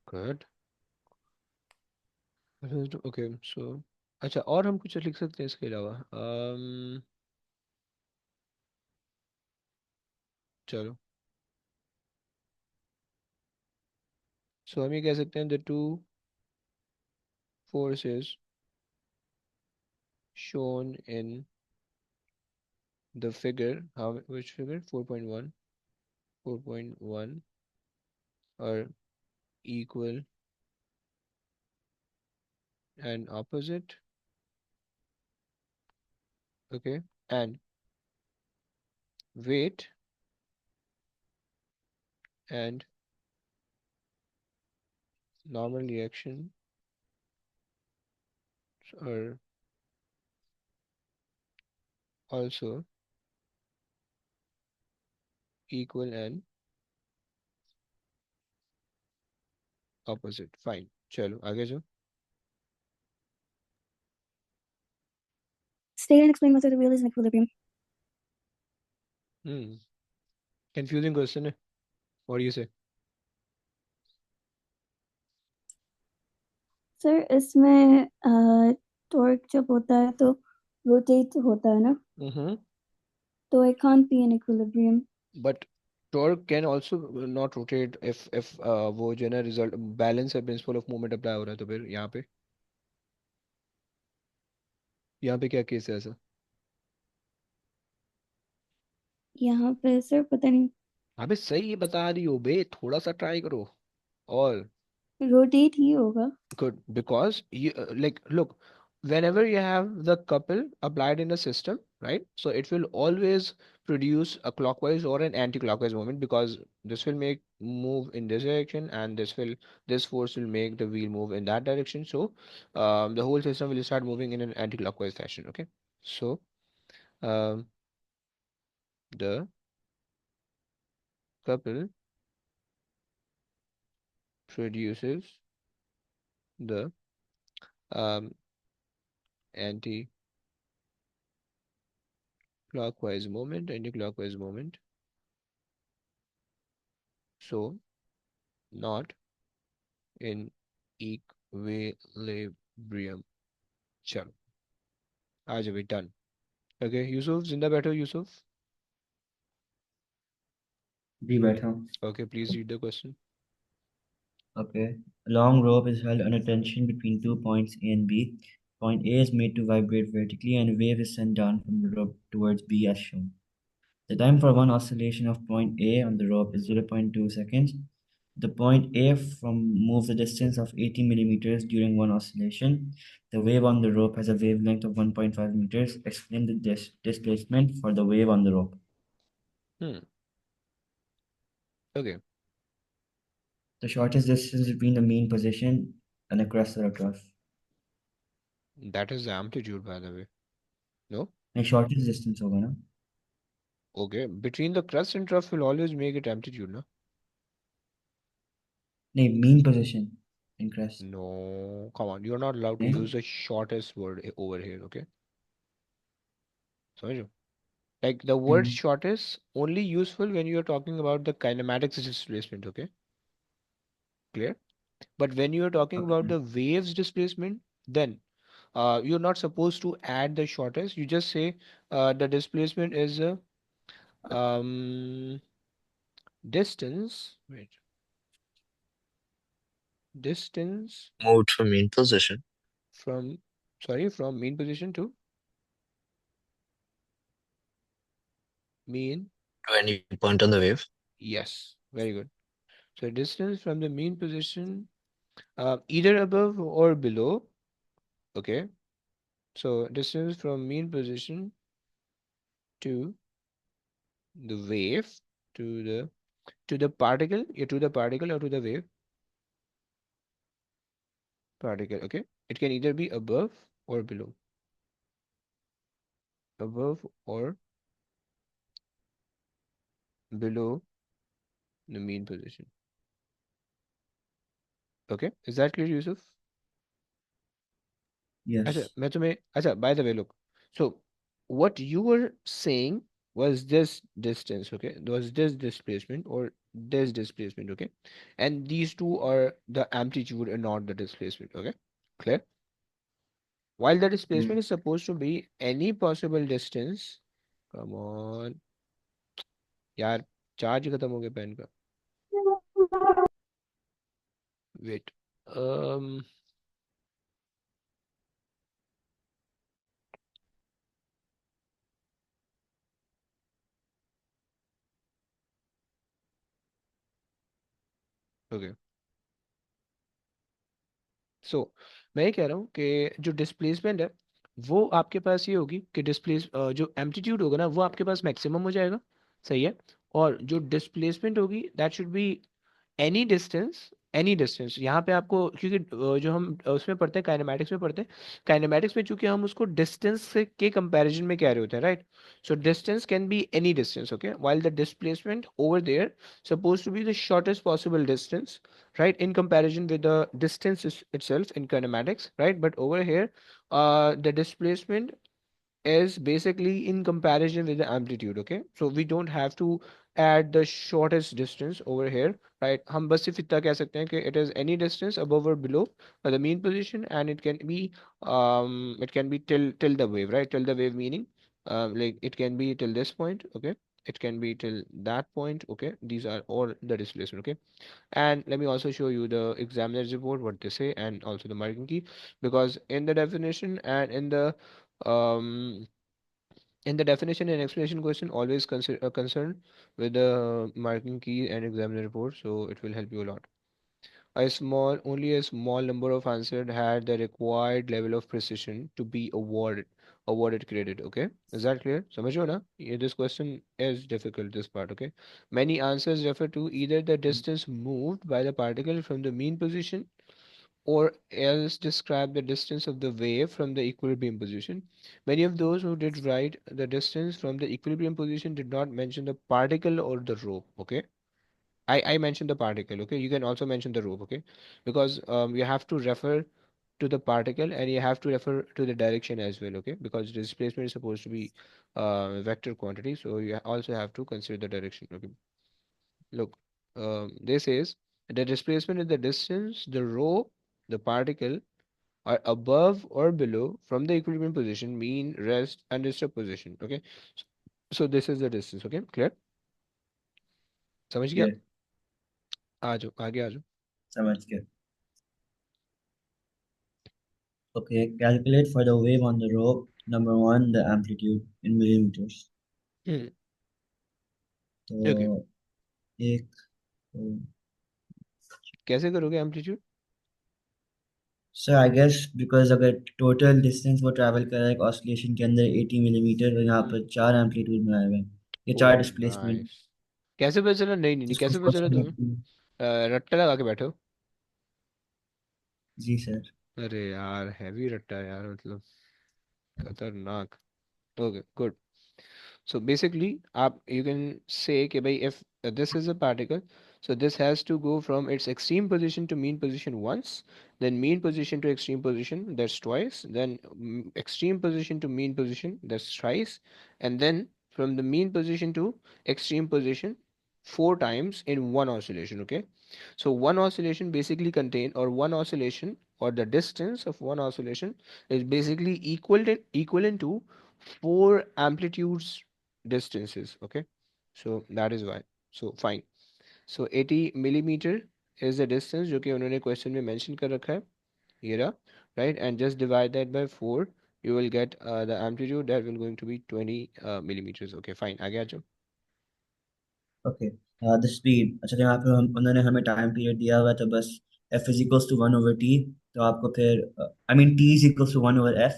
Good. Okay. So अच्छा और हम कुछ लिख सकते हैं इसके अलावा चलो सो हम ये कह सकते हैं the two forces shown in the figure how which figure 4.1 4.1 are equal and opposite. Okay. And weight and normal reaction are also equal and opposite. Fine. चलो आगे जो. State and explain whether the wheel is in equilibrium. Confusing question है. What do you say? Sir इसमें torque जब होता है तो rotate होता है ना, तो it can't be in equilibrium. But torque can also not rotate if वो जो है ना result balance है principle of movement apply हो रहा है तो फिर यहाँ पे क्या केस है ऐसा. यहाँ पे सर पता नहीं, अबे सही बता रही हो बे थोड़ा सा ट्राई करो. और रोटेट ही होगा. good because you like look whenever you have the couple applied in a system, right, so it will always produce a clockwise or an anti-clockwise movement because this will make move in this direction and this force will make the wheel move in that direction. So the whole system will start moving in an anti-clockwise fashion. Okay. So um, the couple produces the um, anti-clockwise movement, so not in equilibrium. चलो आज अभी done. Okay Yusuf जिंदा बैठो यूसुफ. जी बैठा हूँ. Okay please read the question. Okay. A long rope is held under tension between 2 points A and B. Point A is made to vibrate vertically and a wave is sent down from the rope towards B as shown. The time for one oscillation of point A on the rope is 0.2 seconds. The point A moves a distance of 80 millimeters during one oscillation. The wave on the rope has a wavelength of 1.5 meters. Explain the displacement for the wave on the rope. Okay. The shortest distance between the mean position and a crest or a trough. That is the amplitude by the way. No. The shortest distance होगा ना? Okay, between the crest and trough will always make it amplitude, no? नहीं, mean position. ingress. No, come on. You're not allowed to नहीं? use the shortest word over here, okay? समझ रहे हो? Like the word Hmm. shortest only useful when you're talking about the kinematics displacement, okay? Clear? But when you're talking about Okay. the waves displacement, then you're not supposed to add the shortest. You just say the displacement is um, distance. Wait, distance Moved from mean position from sorry from mean position to mean. to any point on the wave. Yes, very good. So distance from the mean position, either above or below. Okay. So distance from mean position to the wave to the particle, yeah, to the particle or to the wave particle. Okay. It can either be above or below. Above or below the mean position. Okay. Is that clear, Yusuf? अच्छा Yes. मैं तुम्हें अच्छा by the way look, so what you were saying was this distance, okay, was this displacement or this displacement, okay, and these two are the amplitude and not the displacement, okay, clear? While the Hmm. displacement is supposed to be any possible distance. Come on यार, charge ही खत्म हो गया pen का. Wait. um okay. सो मैं ये कह रहा हूँ कि जो डिस्प्लेसमेंट है वो आपके पास ये होगी कि जो एम्पलीट्यूड होगा ना वो आपके पास मैक्सिमम हो जाएगा. सही है. और जो डिस्प्लेसमेंट होगी that should be any distance यहाँ पे आपको क्योंकि जो हम उसमें पढ़ते हैं काइनेमैटिक्स में पढ़ते हैं. काइनेमैटिक्स में चूंकि हम उसको डिस्टेंस से के कंपैरिजन में कह रहे होते हैं, right? So distance can be any distance, okay, while the displacement over there supposed to be the shortest possible distance, right, in comparison with the distance itself in kinematics, right? But over here the displacement is basically in comparison with the amplitude, okay, so we don't have to add the shortest distance over here, right? हम बस सिर्फ इतना कह सकते हैं कि it is any distance above or below the mean position, and it can be till the wave, right, till the wave meaning like it can be till this point, okay, it can be till that point, okay, these are all the displacement, okay. And let me also show you the examiner's report what they say and also the marking key, because um in the definition and explanation question always consider concerned with the marking key and examiner report, so it will help you a lot. Only a small number of answered had the required level of precision to be awarded credit, okay. Is that clear? समझो ना, this question is difficult, this part, okay. Many answers refer to either the distance moved by the particle from the mean position or else describe the distance of the wave from the equilibrium position. Many of those who did write the distance from the equilibrium position did not mention the particle or the rope. Okay. I mentioned the particle. Okay. You can also mention the rope. Okay. Because you have to refer to the particle and you have to refer to the direction as well. Okay. Because displacement is supposed to be vector quantity. So you also have to consider the direction. Okay. Look, this is the displacement is the distance, the rope, the particle are above or below from the equilibrium position, mean, rest, and disturb position. Okay. So this is the distance. Okay. Clear? समझ गया? Clear. आ जाओ आगे आ जाओ. समझ गया. Okay, calculate for the wave on the rope. Number one, the amplitude in millimeters. Hmm. Okay. तो एक तो, कैसे करोगे amplitude? Sir I guess because अगर टोटल डिस्टेंस वो ट्रैवल कर रहा है एक ऑसिलेशन के अंदर 80 मिलीमीटर और यहाँ हम्म. पर चार एम्पलीट्यूड में आए हुए हैं ये ओ चार डिस्प्लेसमेंट नाइस. कैसे पता चला? नहीं नहीं नहीं, जिसको कैसे पता चला फर्स्ट तुम्हें? रट्टा लगा के बैठे हो? जी सर अरे यार हैवी रट्टा है यार, मतलब खतरनाक. Okay good. So basically, आप you can say कि भाई if this is a particle, So this has to go from its extreme position to mean position once, then mean position to extreme position, that's twice, then extreme position to mean position, that's thrice, and then from the mean position to extreme position four times in one oscillation. Okay, so one oscillation basically contain, or one oscillation, or the distance of one oscillation is basically equivalent to four amplitudes distances. Okay, so that is why. So fine. So 80 millimeter is the distance जो कि उन्होंने question में mention कर रखा है, ये रहा, right, and just divide that by 4, you will get the amplitude that will going to be 20 millimeters. Okay, fine, आगे आ जाओ. ओके, द स्पीड, अच्छा, तो यहाँ पे उन्होंने हमें टाइम पीरियड दिया हुआ है, तो बस F is equals to 1/t, तो आपको फिर I mean T is equals to 1/f,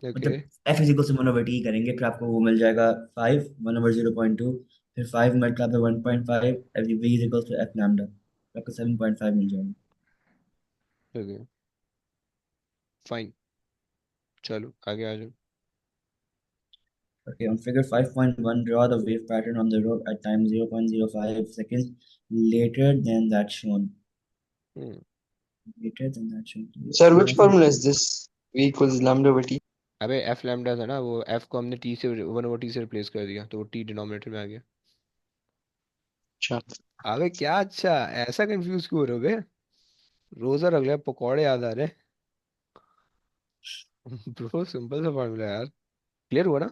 मतलब Okay, F is equals to 1/t करेंगे, फिर आपको वो मिल जाएगा 5 1/0.2, फिर 5 multiply by 1.5, V is equals to F lambda, आपको 7.5 मिल जाएगा. okay, fine, चलो आगे आ जाओ. Okay, on figure 5.1, draw the wave pattern on the rope at time 0.05 seconds later than that shown. Hmm. Later than that shown. Sir, which formula is this? V equals lambda by t. अबे f lambda था ना, वो f को हमने t से 1/t से replace कर दिया, तो वो t डिनोमिनेटर में आ गया. अच्छा. अबे क्या, अच्छा ऐसा कंफ्यूज क्यों हो रहे हो बे? रोजा रख लिया, पकौड़े याद आ रहे. ब्रो सिंपल सा फॉर्मूला यार, क्लियर हुआ ना?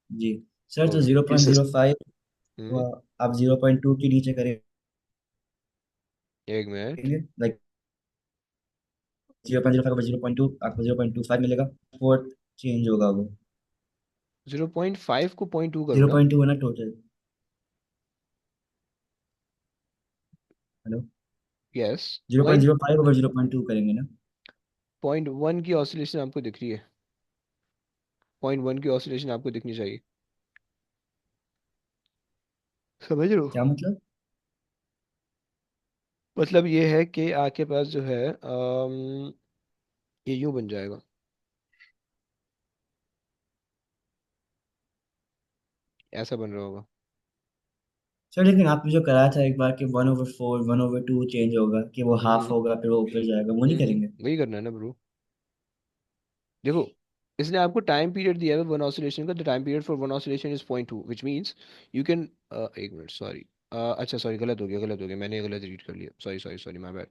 जी सर, तो ओके. 0.05 को हम्म. आप 0.2 के नीचे एक मिनट. करेंगे, लाइक 0.05 पर 0.2, आपको 0.25 मिलेगा. फोर्थ चेंज होगा वो. 0.5 को 0.2 करो ना. 0.2 है ना total. Hello, yes. Point 0.05 over 0.2 करेंगे ना. 0.1 की ऑसिलेशन आपको दिख रही है, 0.1 की ऑसिलेशन आपको दिखनी चाहिए, समझ रहे हो? क्या मतलब? मतलब ये है कि आपके पास जो है ये यूं बन जाएगा, ऐसा बन रहा होगा. सर लेकिन आपने जो कराया था एक बार कि 1/4 1/2 चेंज होगा, कि वो हाफ हम्म. होगा फिर वो ऊपर जाएगा, वो नहीं करेंगे? वही करना है ना ब्रो. देखो, इसने आपको टाइम पीरियड दिया है वन ऑसिलेशन का, the time period for one oscillation is 0.2 which means you can, एक मिनट सॉरी, अच्छा सॉरी, गलत हो गया, मैंने गलत रीड कर लिया, sorry sorry sorry, my bad.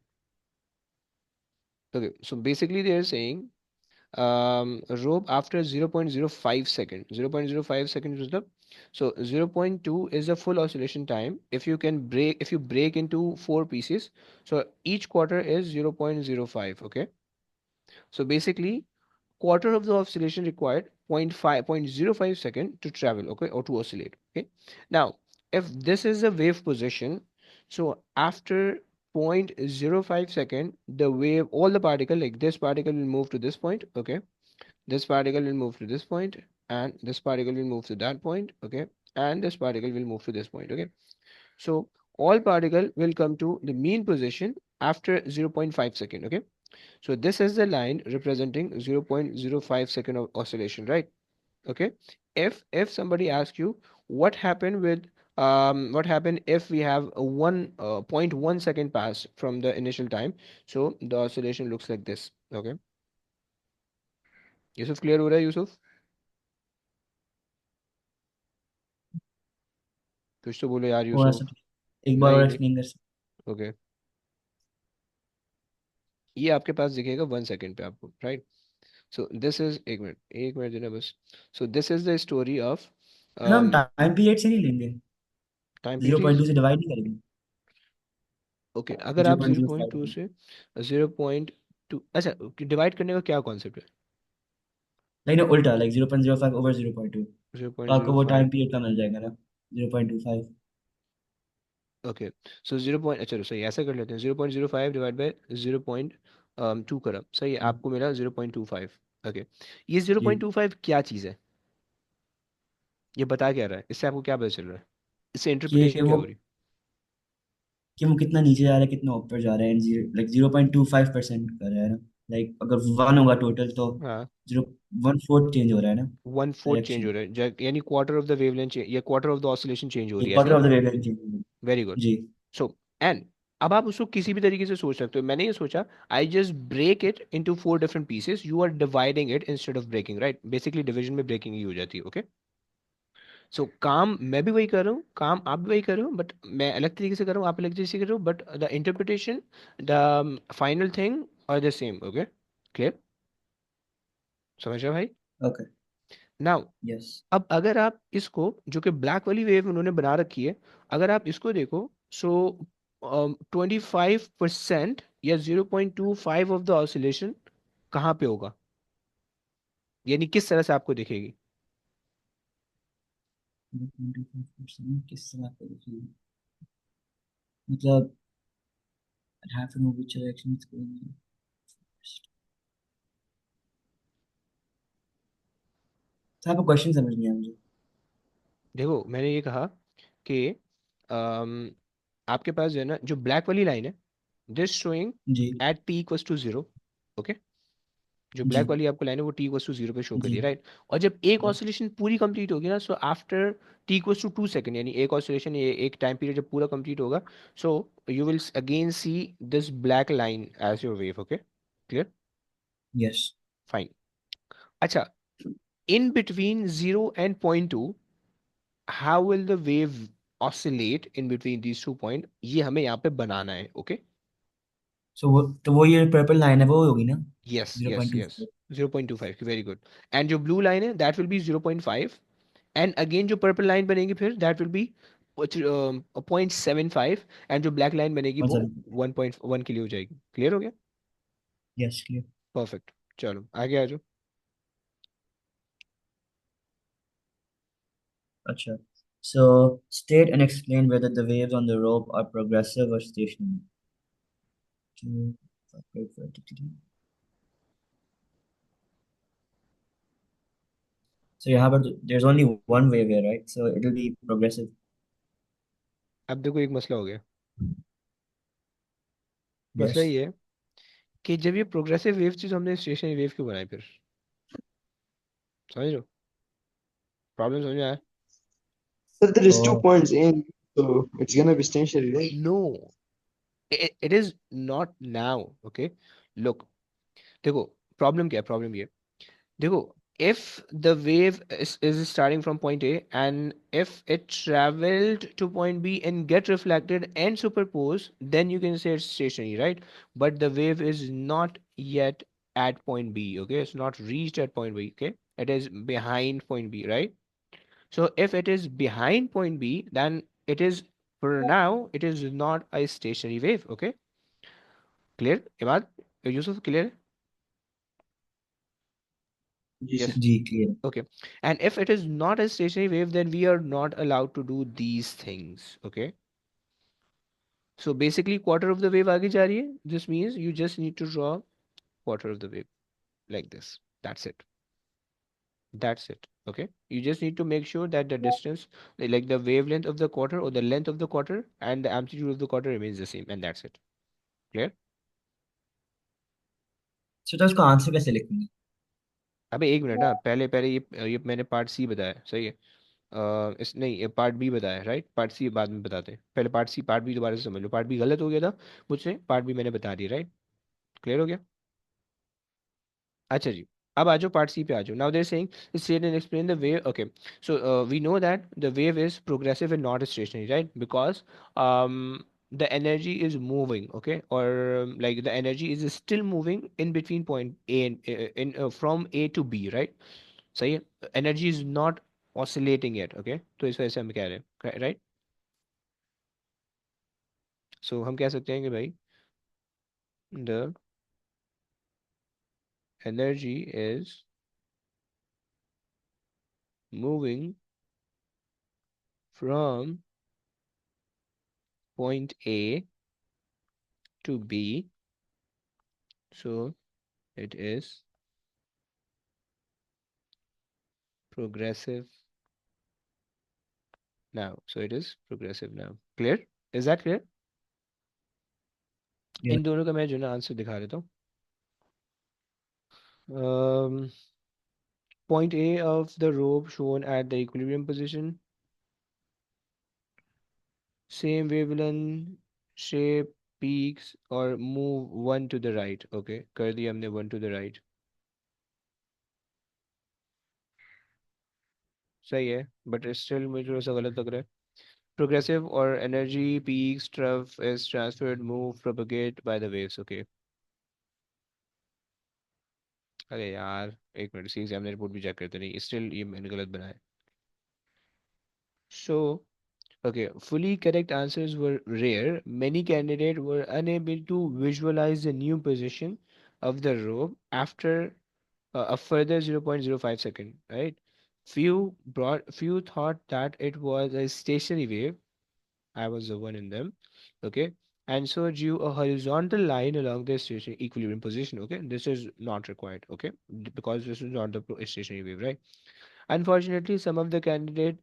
Okay, so basically they are saying rope after 0.05 second, 0.05 second is the, so 0.2 is the full oscillation time. If you can break, if you break into four pieces, so each quarter is 0.05. Okay, so basically quarter of the oscillation required 0.5 second to travel, okay, or to oscillate. Okay, now if this is the wave position, so after 0.05 second, the wave, all the particle, like this particle will move to this point. Okay, this particle will move to this point, and this particle will move to that point. Okay, and this particle will move to this point. Okay, so all particle will come to the mean position after 0.5 second. Okay, so this is the line representing 0.05 second of oscillation, right? Okay, if somebody asks you what happened with, what happened if we have a 1.1 second pass from the initial time, so the oscillation looks like this. Okay, Yusuf clear हो रहा है यूसुफ? कुछ तो बोलो यार थोड़ा सा यूसुफ. एक बार नहीं और नहीं. एक्सप्लेन कर सकते? ओके, ये आपके पास दिखेगा 1 सेकंड पे आपको, राइट? सो दिस इज, एक मिनट देना बस. So this is the story of ना, हम टाइम पीरियड से नहीं लेंगे, time zero period. Point two से डिवाइड नहीं करेंगे. ओके, अगर जीरो आप point zero zero point five two से 0.2, अच्छा, डिवाइड करने का क्या कॉन्सेप्ट है? लाइक ना, उल्टा, लाइक 0.05 ओवर 0.2, जीरो तो पॉइंट आपको जीरो वो टाइम फाइव पीरियड का मिल जाएगा ना, 0.25. ओके, सो 0. चलो सही, ऐसा कर लेते हैं, 0.05 डिवाइड बाई 0.2 करा, सही है, आपको मिला 0.25. ओके, ये जीरो जी, पॉइंट टू फाइव क्या चीज़ है? ये बता क्या रहा है, इससे आपको क्या पता चल रहा है, इससे कि इंटरप्रिटेशन क्या वो हो रही कि वो कितना नीचे जा रहा है कितना ऊपर जा रहा है, लाइक 0.25% कर रहा है ना, लाइक अगर 1 होगा टोटल तो हाँ, 0.14 चेंज हो रहा है ना 1/4 चेंज डायरेक्शन, हो रहा है, यानी क्वार्टर ऑफ द वेवलेंथ या quarter of the oscillation change हो एक रही है, ऐसा क्वार्टर ना? ऑफ द वेवलेंथ चेंज हो रहा है। Very good. जी। सो एंड अब आप उसको किसी भी तरीके से सोच सकते हो। मैंने ये सोचा, I just break it into 4 different pieces, you are dividing it instead of breaking, right? Basically division में ब्रेकिंग ही हो जाती है, ओके? सो काम मैं भी वही कर रहा हूँ, काम आप भी वही कर रहे हो, बट मैं अलग तरीके से कर रहा हूँ, आप अलग तरीके से कर रहे हो, but the interpretation, the final thing are the same, okay? Clear? समझ रहे हो भाई? ओके। Now yes. अब अगर आप इसको, जो कि ब्लैक वाली वेव उन्होंने बना रखी है, अगर आप इसको देखो, सो 25% या 0.25 ऑफ द ऑसिलेशन कहाँ पे होगा, यानी किस तरह से आपको दिखेगी? 0.25% किस तरह पे लिखेंगे? मतलब I have to know which direction it's going in. तो आपका क्वेश्चन समझ नहीं आया मुझे। देखो मैंने ये कहा कि अम, आपके पास जो है ना, जो ब्लैक वाली लाइन है, दिस शोइंग जी। At T equals to zero, okay? जो जी। ब्लैक वाली आपको लाइन है वो टी इक्वल्स टू जीरो पे शो कर रही जी। है, राइट? और जब एक यस। ऑसिलेशन पूरी कंप्लीट होगी ना, so after T equals to 2 second, यानी एक ऑसिलेशन, ये एक टाइम पीरियड जब पूरा कंप्लीट होगा, so you will again see this black line as your wave, okay? Clear? Yes. Fine. अच्छा, in between 0 and point 2, how will the wave oscillate in between these 2 point, ये हमें यहाँ पे बनाना है, okay? सो वो ये पर्पल लाइन है वो होगी ना यस यस यस, 0.25। 0.25 की, वेरी गुड। एंड जो ब्लू लाइन है that will B 0.5, and again जो पर्पल लाइन बनेगी फिर दैट विल बी 0.75, एंड जो ब्लैक लाइन बनेगी वो 1.1 के लिए हो जाएगी। क्लियर हो गया? Yes clear. परफेक्ट। चलो आगे आ जाओ। अच्छा, so state and explain whether the waves on the rope are progressive or stationary. To separate vertically. So you have there's only one wave here, right? So it'll be progressive. अब देखो एक मसला हो गया। मसला Yes. ये है कि जब ये प्रोग्रेसिव वेव थी तो हमने स्टेशनरी वेव क्यों बनाई फिर? समझ लो, प्रॉब्लम समझ में आया? So there is two Oh. points in, so it's gonna be stationary, right? No, it is not now, okay? Look, देखो प्रॉब्लम क्या है, प्रॉब्लम ये, देखो, if the wave is starting from point A, and if it traveled to point B and get reflected and superposed, then you can say it's stationary, right? But the wave is not yet at point B, okay? It's not reached at point B, okay? It is behind point B, right? So if it is behind point B, then it is, for now it is not a stationary wave, okay? Clear, Imad? Yusuf, clear? जी Yes. Sir. G clear. Okay. And if it is not a stationary wave, then we are not allowed to do these things. Okay. So basically, quarter of the wave आगे जा रही है. This means you just need to draw quarter of the wave like this. That's it. That's it. Okay. You just need to make sure that the distance, like the wavelength of the quarter or the length of the quarter and the amplitude of the quarter remains the same, and that's it. Clear? So तो उसका answer कैसे लिखेंगे? अबे एक minute ना, पहले पहले ये मैंने पार्ट सी बताया, सही है? इस नहीं, ये पार्ट बी बताया, राइट? पार्ट सी बाद में बताते हैं, पहले पार्ट सी, पार्ट बी दोबारा से समझ लो। पार्ट बी गलत हो गया था मुझसे, पार्ट बी मैंने बता दिया, राइट? क्लियर हो गया? अच्छा जी, अब आ जाओ पार्ट सी पे आ जाओ। Now they're saying state and explain the wave, okay? So we know that the wave is progressive and not stationary, right? Because the energy is moving, okay? Or like the energy is still moving in between point A and from A to B, right? सही है, energy is not oscillating yet, okay? तो इस वजह से हम कह रहे हैं, राइट? सो हम कह सकते हैं कि भाई the energy is moving from point A to B, so it is progressive now, so it is progressive now. Clear? Is that clear? Yeah. इन दोनों का मैं जो ना आंसर दिखा देता हूँ। Um, Point A of the rope shown at the equilibrium position, same wavelength, shape, peaks, or move one to the right. Okay, कर दिया हमने one to the right. सही है, but still मुझे थोड़ा सा गलत लग रहा है. Progressive or energy peaks, trough is transferred, move, propagate by the waves. Okay. अरे यार एक मिनट, सी एग्जामिनर रिपोर्ट भी चेक करते नहीं, स्टिल ये मैंने गलत बनाया. So, okay, fully correct answers were rare. Many candidates were unable to visualize the new position of the rope after a further 0.05 second, right? Few thought that it was a stationary wave. I was the one in them, okay, and so drew a horizontal line along the station equilibrium position. Okay, this is not required. Okay, because this is not the stationary wave, right? Unfortunately, some of the candidates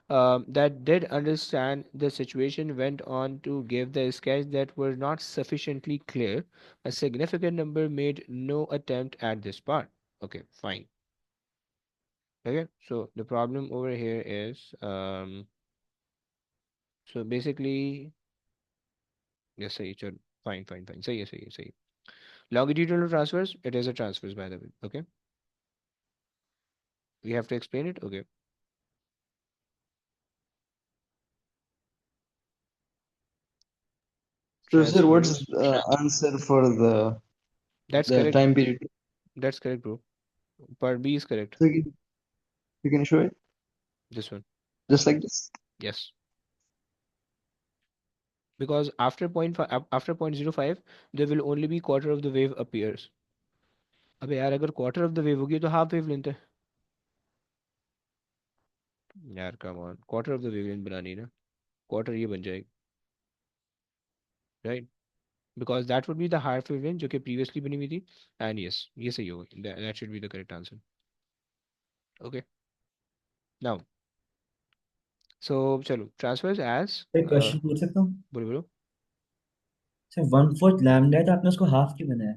that did understand the situation went on to give the sketch that were not sufficiently clear. A significant number made no attempt at this part. Okay, fine. Okay, so the problem over here is so basically, yes, say sure, fine, fine, fine. Say. Longitudinal transfers, it is a transfers by the way. Okay, we have to explain it. Okay, So, sir, what's transfers. the answer for That's the correct. time period? That's correct, bro. Part B is correct. So you can show it This one. just like this. Yes. Because after after 0.05 there will only be quarter of the wave appears. अबे यार अगर quarter of the wave होगी तो half wave length है. यार come on, quarter of the wavelength बनानी है ना, quarter ये बन जाएगी, right? Because that would be the half wavelength जो कि previously बनी हुई थी, and yes ये सही होगा, that should be the correct answer. Okay, now so चलो transfers as एक क्वेश्चन पूछ सकता हूँ? बोलो बोलो. सर 1/4 लैम्डा है तो आपने उसको हाफ क्यों बनाया?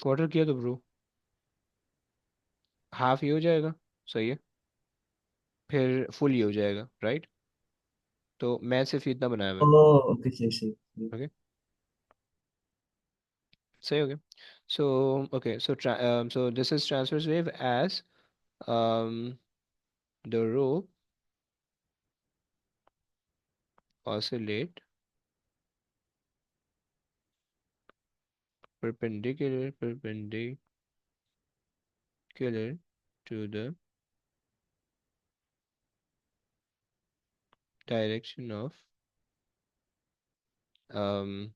quarter किया तो ब्रो half ये हो जाएगा, सही है, फिर full ये हो जाएगा, right? तो मैं सिर्फ इतना बनाया हुआ है. ओह ओके, सही सही सही। Okay, सही हो गया. So okay, so so this is transverse wave as um, the rope oscillate perpendicular to the direction of um,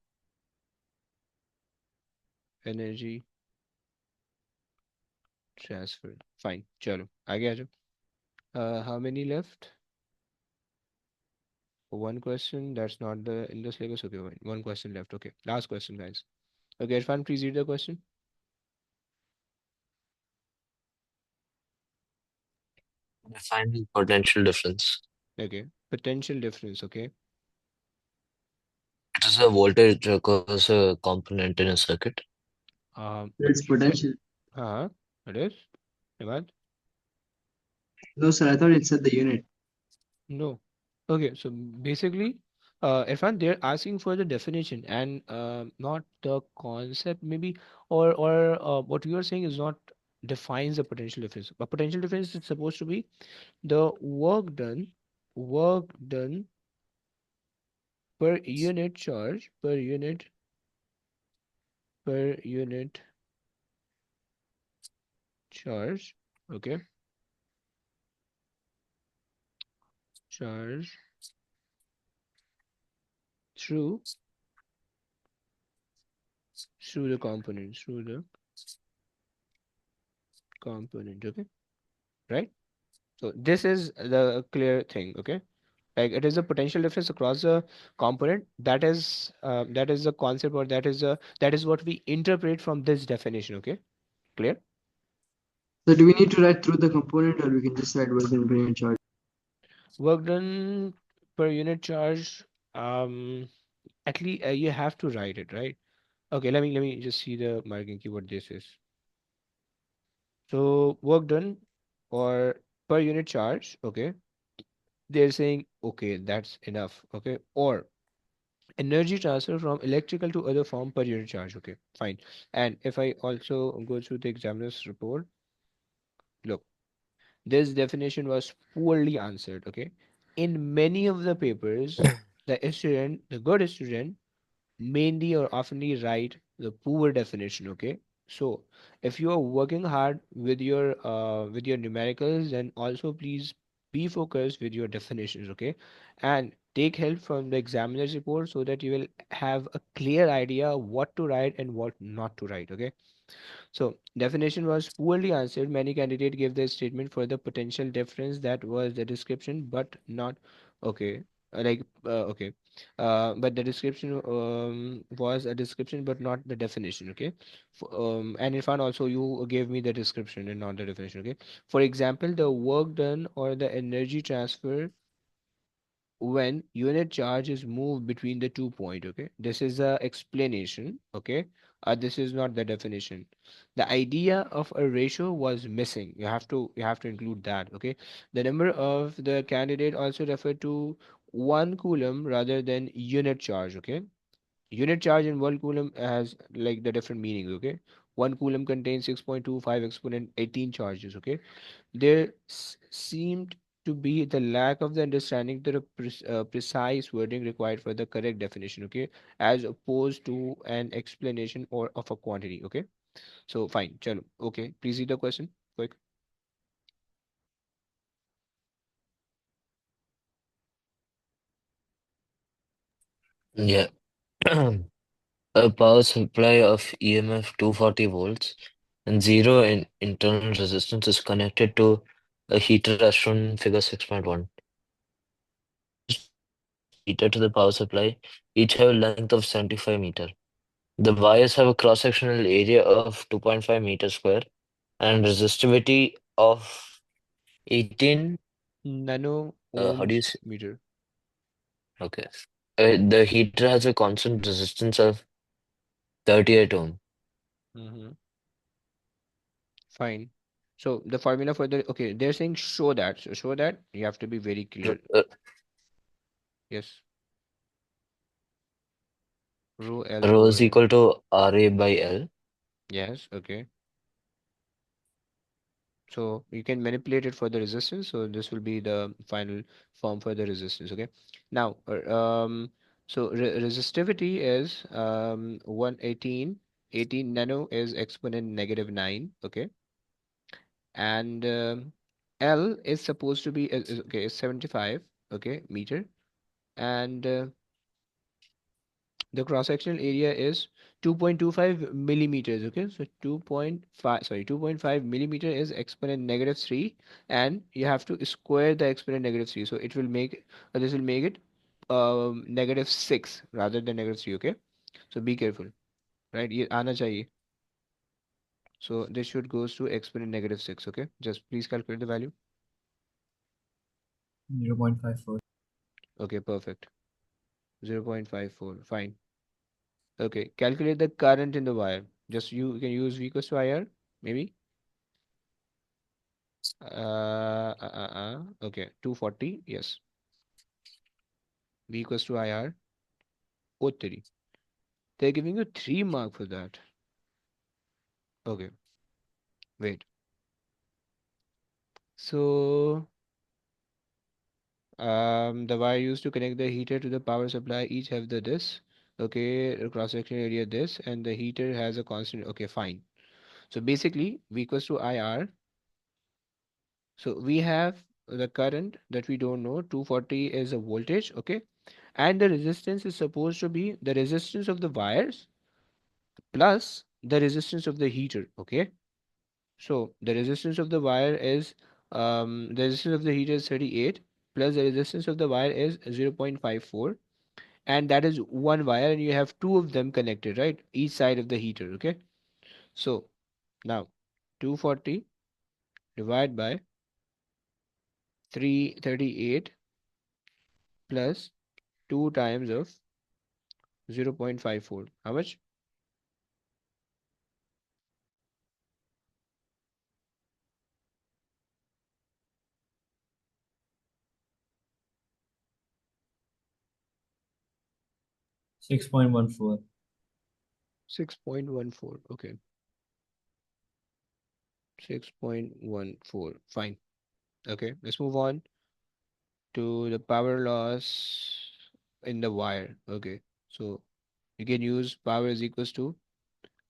energy transfer. Fine, चलो आगे आ जाओ. How many left? One question. That's not the in the syllabus. Okay, fine. One question left. Okay, last question, guys. Okay, Irfan, please read the question. Define the potential difference. Okay, potential difference. Okay, It is a voltage across a component in a circuit. but It's you said, potential. it is. Imad? No, sir, I thought it said the unit. No. Okay, so basically, Irfan, they're asking for the definition and not the concept, maybe, or what you are saying is not defines the potential difference. But potential difference is supposed to be the work done per unit charge, per unit charge. Okay, charge through through the component. Okay, right? So this is the clear thing. Okay. Like it is a potential difference across the component. That is the concept, or that is what we interpret from this definition. Okay, clear? So do we need to write through the component, or we can just write within unit charge? Work done per unit charge. Um, at least you have to write it, right? Okay, let me just see the marking key what this is. So work done or per unit charge, okay, they're saying okay, that's enough, okay, or energy transfer from electrical to other form per unit charge, okay, fine. And if I also go through the examiner's report, look, this definition was poorly answered, okay. In many of the papers, the good student mainly or oftenly write the poor definition, okay. So if you are working hard with your numericals, then also please be focused with your definitions, okay, and take help from the examiner's report so that you will have a clear idea what to write and what not to write, okay. So definition was poorly answered. Many candidates gave their statement for the potential difference that was the description, but not okay. Okay, but the description was a description, but not the definition. Okay, and Irfan also you gave me the description and not the definition. Okay, for example, the work done or the energy transfer when unit charge is moved between the 2 point, okay, this is a explanation, okay, this is not the definition. The idea of a ratio was missing. You have to include that, okay. The number of the candidate also referred to 1 coulomb rather than unit charge, okay. Unit charge in 1 coulomb has like the different meanings, okay. 1 coulomb contains 6.25 exponent 18 charges, okay. There seemed to be the lack of the understanding to the precise wording required for the correct definition, okay, as opposed to an explanation or of a quantity, okay. So fine, chalo, okay, please read the question quick. Yeah. A power supply of EMF 240 volts and zero in internal resistance is connected to a heater as shown in figure 6.1. Heater to the power supply each have a length of 75 meter. The wires have a cross-sectional area of 2.5 meter square and resistivity of 18 Nano how do ohms you say? meter. Okay. The heater has a constant resistance of 38 ohm. Mm-hmm. Fine. So the formula for the, okay, they're saying show that, so show that you have to be very R- clear. uh, Yes, rho L Rho over is here. equal to RA by L. Yes, okay. So you can manipulate it for the resistance. So this will be the final form for the resistance. Okay. Now, so resistivity is 118. 18 nano is exponent -9. Okay. And L is supposed to be okay, is 75. Okay, meter. And the cross-sectional area is 2.25 millimeters. Okay, so 2.5, sorry, 2.5 millimeter is exponent -3, and you have to square the exponent -3. So it will make this will make it -6 rather than -3. Okay, so be careful, right? ये आना चाहिए. So this should goes to exponent -6. Okay, just please calculate the value. 0.54. Okay, perfect. 0.54. Fine. Okay, calculate the current in the wire. Just you can use V equals to IR, maybe. Okay, 240, yes. V equals to IR, O3. They're giving you 3 mark for that. Okay, wait. So, the wire used to connect the heater to the power supply each have the this. Okay, the cross-section area this, and the heater has a constant. Okay, fine. So basically, V equals to IR. So we have the current that we don't know. 240 is a voltage, okay? And the resistance is supposed to be the resistance of the wires plus the resistance of the heater, okay. So the resistance of the wire is the resistance of the heater is 38 plus the resistance of the wire is 0.54, and that is one wire and you have two of them connected, right, each side of the heater, okay. So now 240 divided by 338 plus 2 times of 0.54, how much? 6.14. 6.14. Okay. 6.14. Fine. Okay. Let's move on to the power loss in the wire. Okay. So you can use power is equals to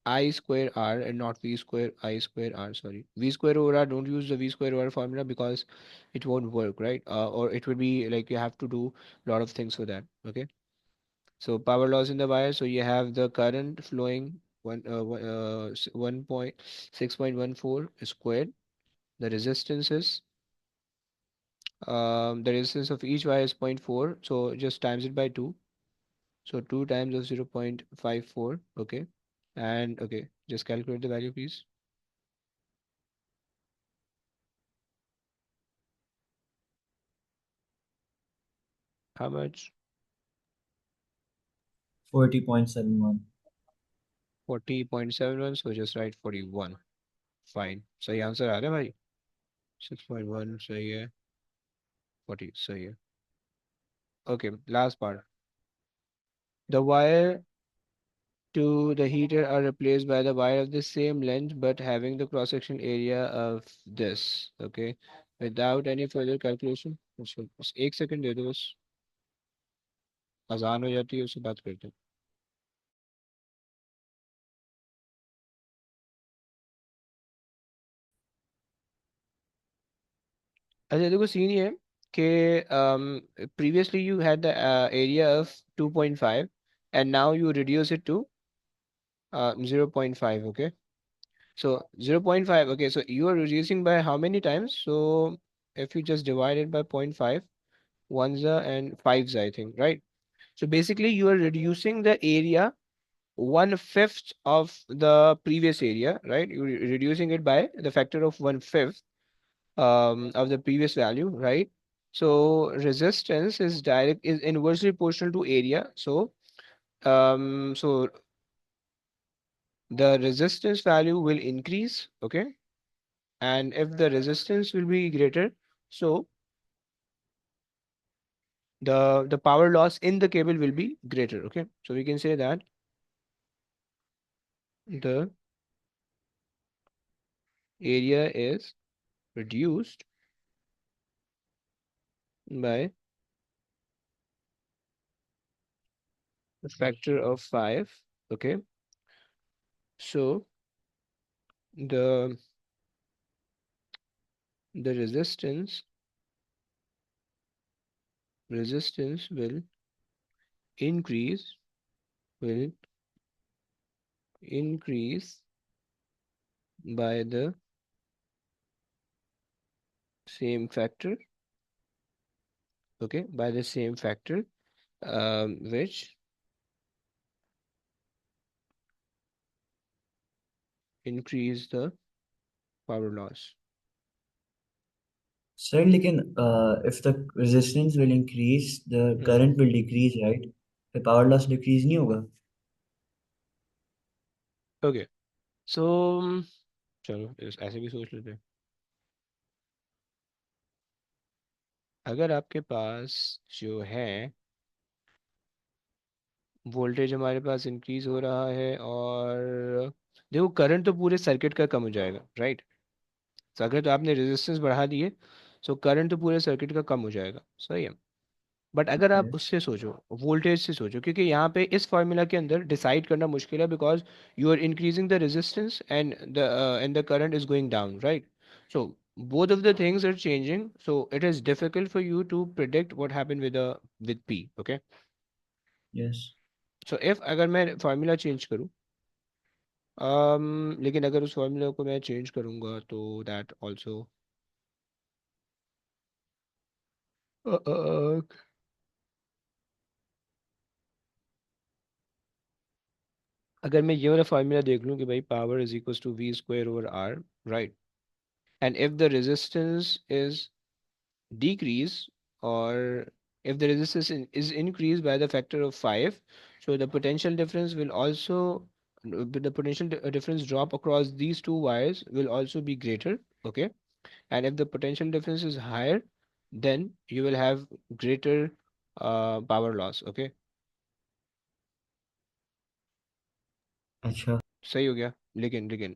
I square R and not V square I square R. Sorry. V square over R. Don't use the V square over R formula because it won't work, right? Or it would be like you have to do a lot of things for that. Okay. So power loss in the wire. So you have the current flowing 1.6.14 squared. The resistance is the resistance of each wire is zero point 0.4. So just times it by 2. So 2 times of 0.54. Okay. And okay, just calculate the value, please. How much? 40.71. 40.71. So just write 41. Fine. सही answer आ रहा है भाई. 6.1 सही है. 40 सही है. Okay, last part. The wire to the heater are replaced by the wire of the same length but having the cross section area of this. Okay, without any further calculation. अच्छा, बस एक सेकंड दे दो बस. अजान हो जाती है उससे बात करते हैं. अच्छा देखो सीन ये है कि previously you had the area of 2.5 and now you reduce it to 0.5. Okay, so 0.5. Okay, so you are reducing by how many times? So if you just divide it by zero point 0.5, ones and fives, I think, right? So basically you are reducing the area 1/5 of the previous area, right? You're reducing it by the factor of 1/5 of the previous value, right? So resistance is inversely proportional to area. So the resistance value will increase, okay? And if the resistance will be greater, so the power loss in the cable will be greater, okay? So we can say that the area is reduced by a factor of 5, okay? So the the resistance increase will increase by the same factor, okay? By the same factor, which increase the power loss. Sir, if the resistance will increase, the Hmm. current will decrease, right? The power loss decrease नहीं होगा. Okay, so चलो ऐसे भी सोच लेते हैं. अगर आपके पास जो है वोल्टेज हमारे पास इंक्रीज हो रहा है और देखो करंट तो पूरे सर्किट का कम हो जाएगा, राइट? तो अगर तो आपने रेजिस्टेंस बढ़ा दिए तो करंट तो पूरे सर्किट का कम हो जाएगा, सही है. बट अगर आप Yes. उससे सोचो, वोल्टेज से सोचो, क्योंकि यहाँ पे इस फॉर्मूला के अंदर डिसाइड करना मुश्किल है because you are increasing the resistance and the current is going down, right? So both of the things are changing, so it is difficult for you to predict what happened with P. Okay, Yes. so if अगर मैं formula change करूँ, लेकिन अगर उस formula को मैं change करूँगा तो दैट ऑल्सो अगर मैं ये वाला फार्मूला देख लूँ कि भाई power is equals to V square over R, right? And if the resistance is decrease or if the resistance is increased by the factor of 5, so the potential difference will also the potential difference drop across these two wires will also be greater, okay? And if the potential difference is higher, then you will have greater power loss, okay? अच्छा। सही हो गया। लेकिन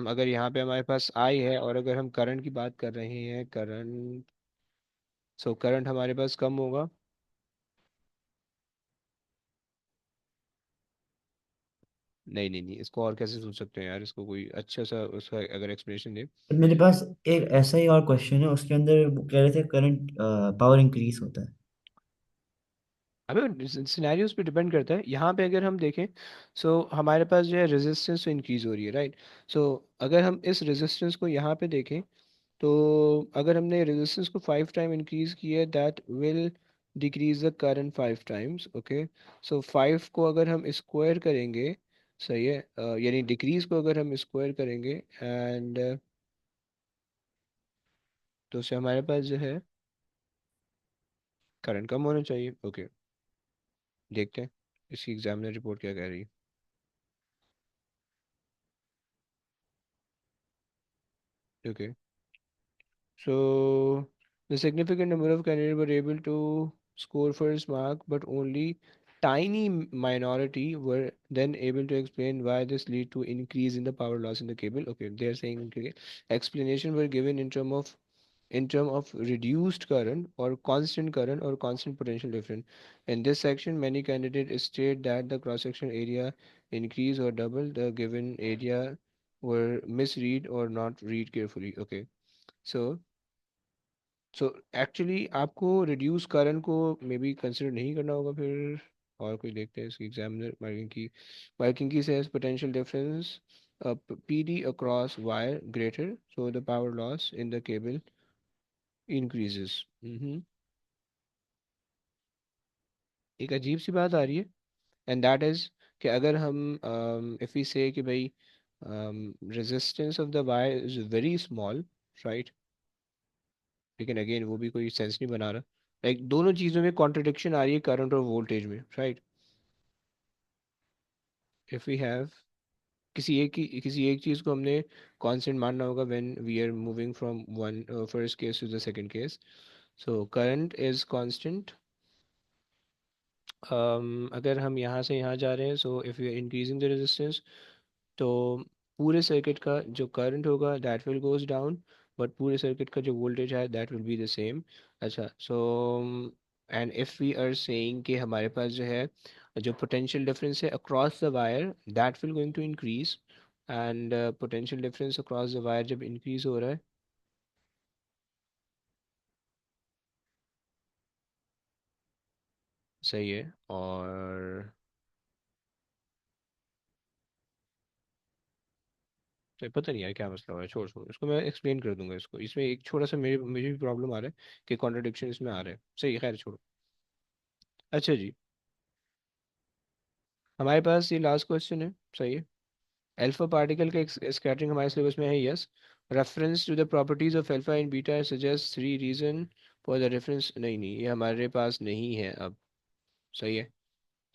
अगर यहाँ पे हमारे पास आई है और अगर हम करंट की बात कर रहे हैं, करंट, सो करंट हमारे पास कम होगा। नहीं, इसको और कैसे सोच सकते हैं यार, इसको कोई अच्छा सा उसका अगर एक्सप्लेनेशन दे। तो मेरे पास एक ऐसा ही और क्वेश्चन है, उसके अंदर वो कह रहे थे करंट पावर इंक्रीज होता है। अबे सिनेरियोज पे डिपेंड करता है। यहाँ पे अगर हम देखें, सो हमारे पास जो है रेजिस्टेंस तो इंक्रीज हो रही है, राइट। सो अगर हम इस रेजिस्टेंस को यहाँ पे देखें, तो अगर हमने रेजिस्टेंस को 5 टाइम इंक्रीज किया, that will decrease the current 5 times, okay. So 5 को अगर हम स्क्वायर करेंगे, सही है, यानी डिक्रीज को अगर हम स्क्वायर करेंगे, एंड तो उससे हमारे पास जो है करंट कम होना चाहिए, ओके। देखते हैं इसकी एग्जामिनर रिपोर्ट क्या कह रही है, okay. So the significant number of candidates were able to score first mark, but only tiny minority were then able to explain why this lead to increase in the power loss in the cable. Okay, they are saying, okay, explanation were given in term of reduced current or constant potential difference. In this section, many candidates state that the cross-section area increase or double the given area were misread or not read carefully. Okay, so so actually आपको reduce current को may be consider नहीं करना होगा फिर। और कोई देखते हैं इसकी एग्जामिनर मार्किंग की sense potential difference PD across wire greater, so the power loss in the cable increases। एक अजीब सी बात आ रही है, एंड दैट इज कि अगर हम इफ वी से कि भाई resistance of the wire is very small, right, लेकिन अगेन वो भी कोई सेंस नहीं बना रहा। लाइक दोनों चीज़ों में कॉन्ट्रडिक्शन आ रही है करंट और वोल्टेज में, राइट। इफ वी हैव किसी एक चीज़ को हमने कांस्टेंट मानना होगा when we are moving from one first case to the second case. So current is constant. अगर हम यहाँ से यहाँ जा रहे हैं, so if you are increasing the resistance, तो पूरे सर्किट का जो करंट होगा that will goes down, but पूरे सर्किट का जो वोल्टेज है that will be the same. अच्छा, so and if we are saying कि हमारे पास जो है जो पोटेंशियल डिफरेंस है across the wire that will going to increase, and potential difference across the wire जब इंक्रीज हो रहा है, सही है। और तो पता नहीं यार क्या मसला हो रहा है, छोड़ छोड़ इसको, मैं एक्सप्लेन कर दूंगा इसको। इसमें एक छोटा सा मुझे भी प्रॉब्लम आ रहा है कि कॉन्ट्रडिक्शन इसमें आ रहा है, सही है, खैर छोड़ो। अच्छा जी, हमारे पास ये लास्ट क्वेश्चन है, सही है। अल्फा पार्टिकल का स्कैटरिंग हमारे सिलेबस में है, yes. Reference to the properties of alpha and beta suggest 3 reason for the reference, नहीं ये हमारे पास नहीं है अब, सही है।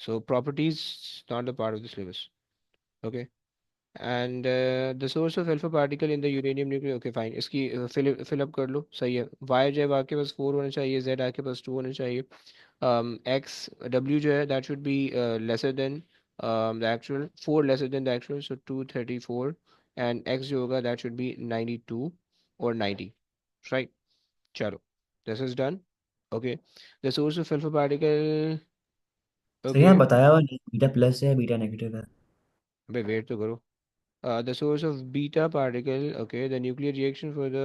So properties not the part of the syllabus, okay. And the source of alpha particle in the uranium nuclear, okay fine, इसकी फिलअप कर लो, सही है। वाई जो है आपके पास 4 होना चाहिए, जेड आपके पास 2 होना चाहिए। एक्स डब्ल्यू जो है that should be lesser than the actual, 4 lesser than the actual, so 234। And x जो होगा दैट शुड बी 92 और 90, राइट। चलो, this is done, okay. The source of alpha particle, सही ओके। है, बताया हुआ नहीं, बीटा प्लस है बीटा नेगेटिव है। भाई वेट तो करो। The source of beta particle, okay, the nuclear reaction for the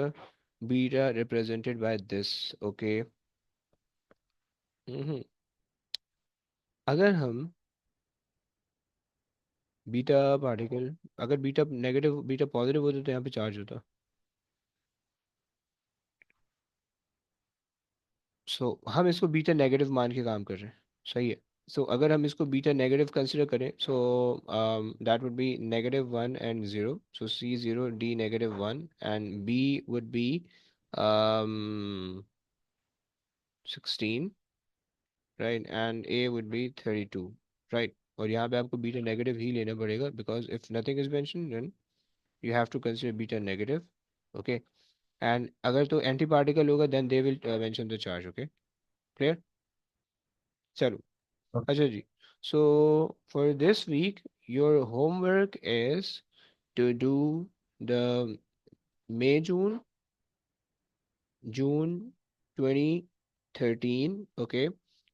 beta represented by this, okay। हम्म अगर हम बीटा पार्टिकल, अगर बीटा नेगेटिव बीटा पॉजिटिव होता तो यहाँ पे चार्ज होता। सो हम इसको बीटा नेगेटिव मान के काम कर रहे हैं, सही है। सो अगर हम इसको बीटा नेगेटिव कंसिडर करें, so that would be -1 and 0, so C0 D -1 and B would be 16, right, and a would be 32, right. और यहाँ पे आपको बीटा नेगेटिव ही लेना पड़ेगा, because if nothing is mention then you have to consider beta negative, okay. And अगर तो anti particle होगा then they will mention the charge, okay, clear. चलो, अच्छा जी। So for this week your homework is to do the May June 2013, okay,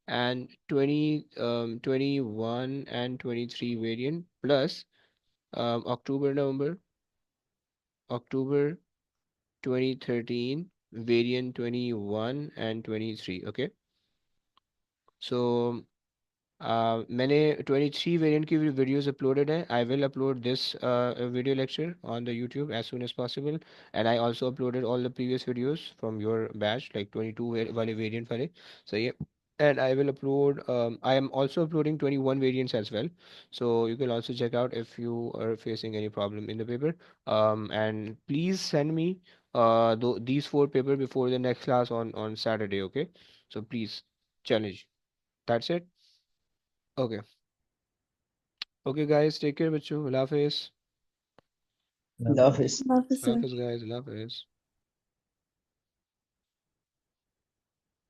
and 21 and 23 variant plus October 2013 variant 21 and 23, okay. So मैंने 23 variant की videos uploaded है. I will upload this video lecture on the YouTube as soon as possible. And I also uploaded all the previous videos from your batch like 22 वाले variant वाले. सही है. And I will upload, I am also uploading 21 variants as well. So you can also check out if you are facing any problem in the paper. And please send me these four paper before the next class on Saturday, okay? So please, challenge. That's it. Okay. Okay, guys, take care, बच्चों. Allah Hafiz. Yeah. Love is. Love is Allah Hafiz, guys. Allah Hafiz.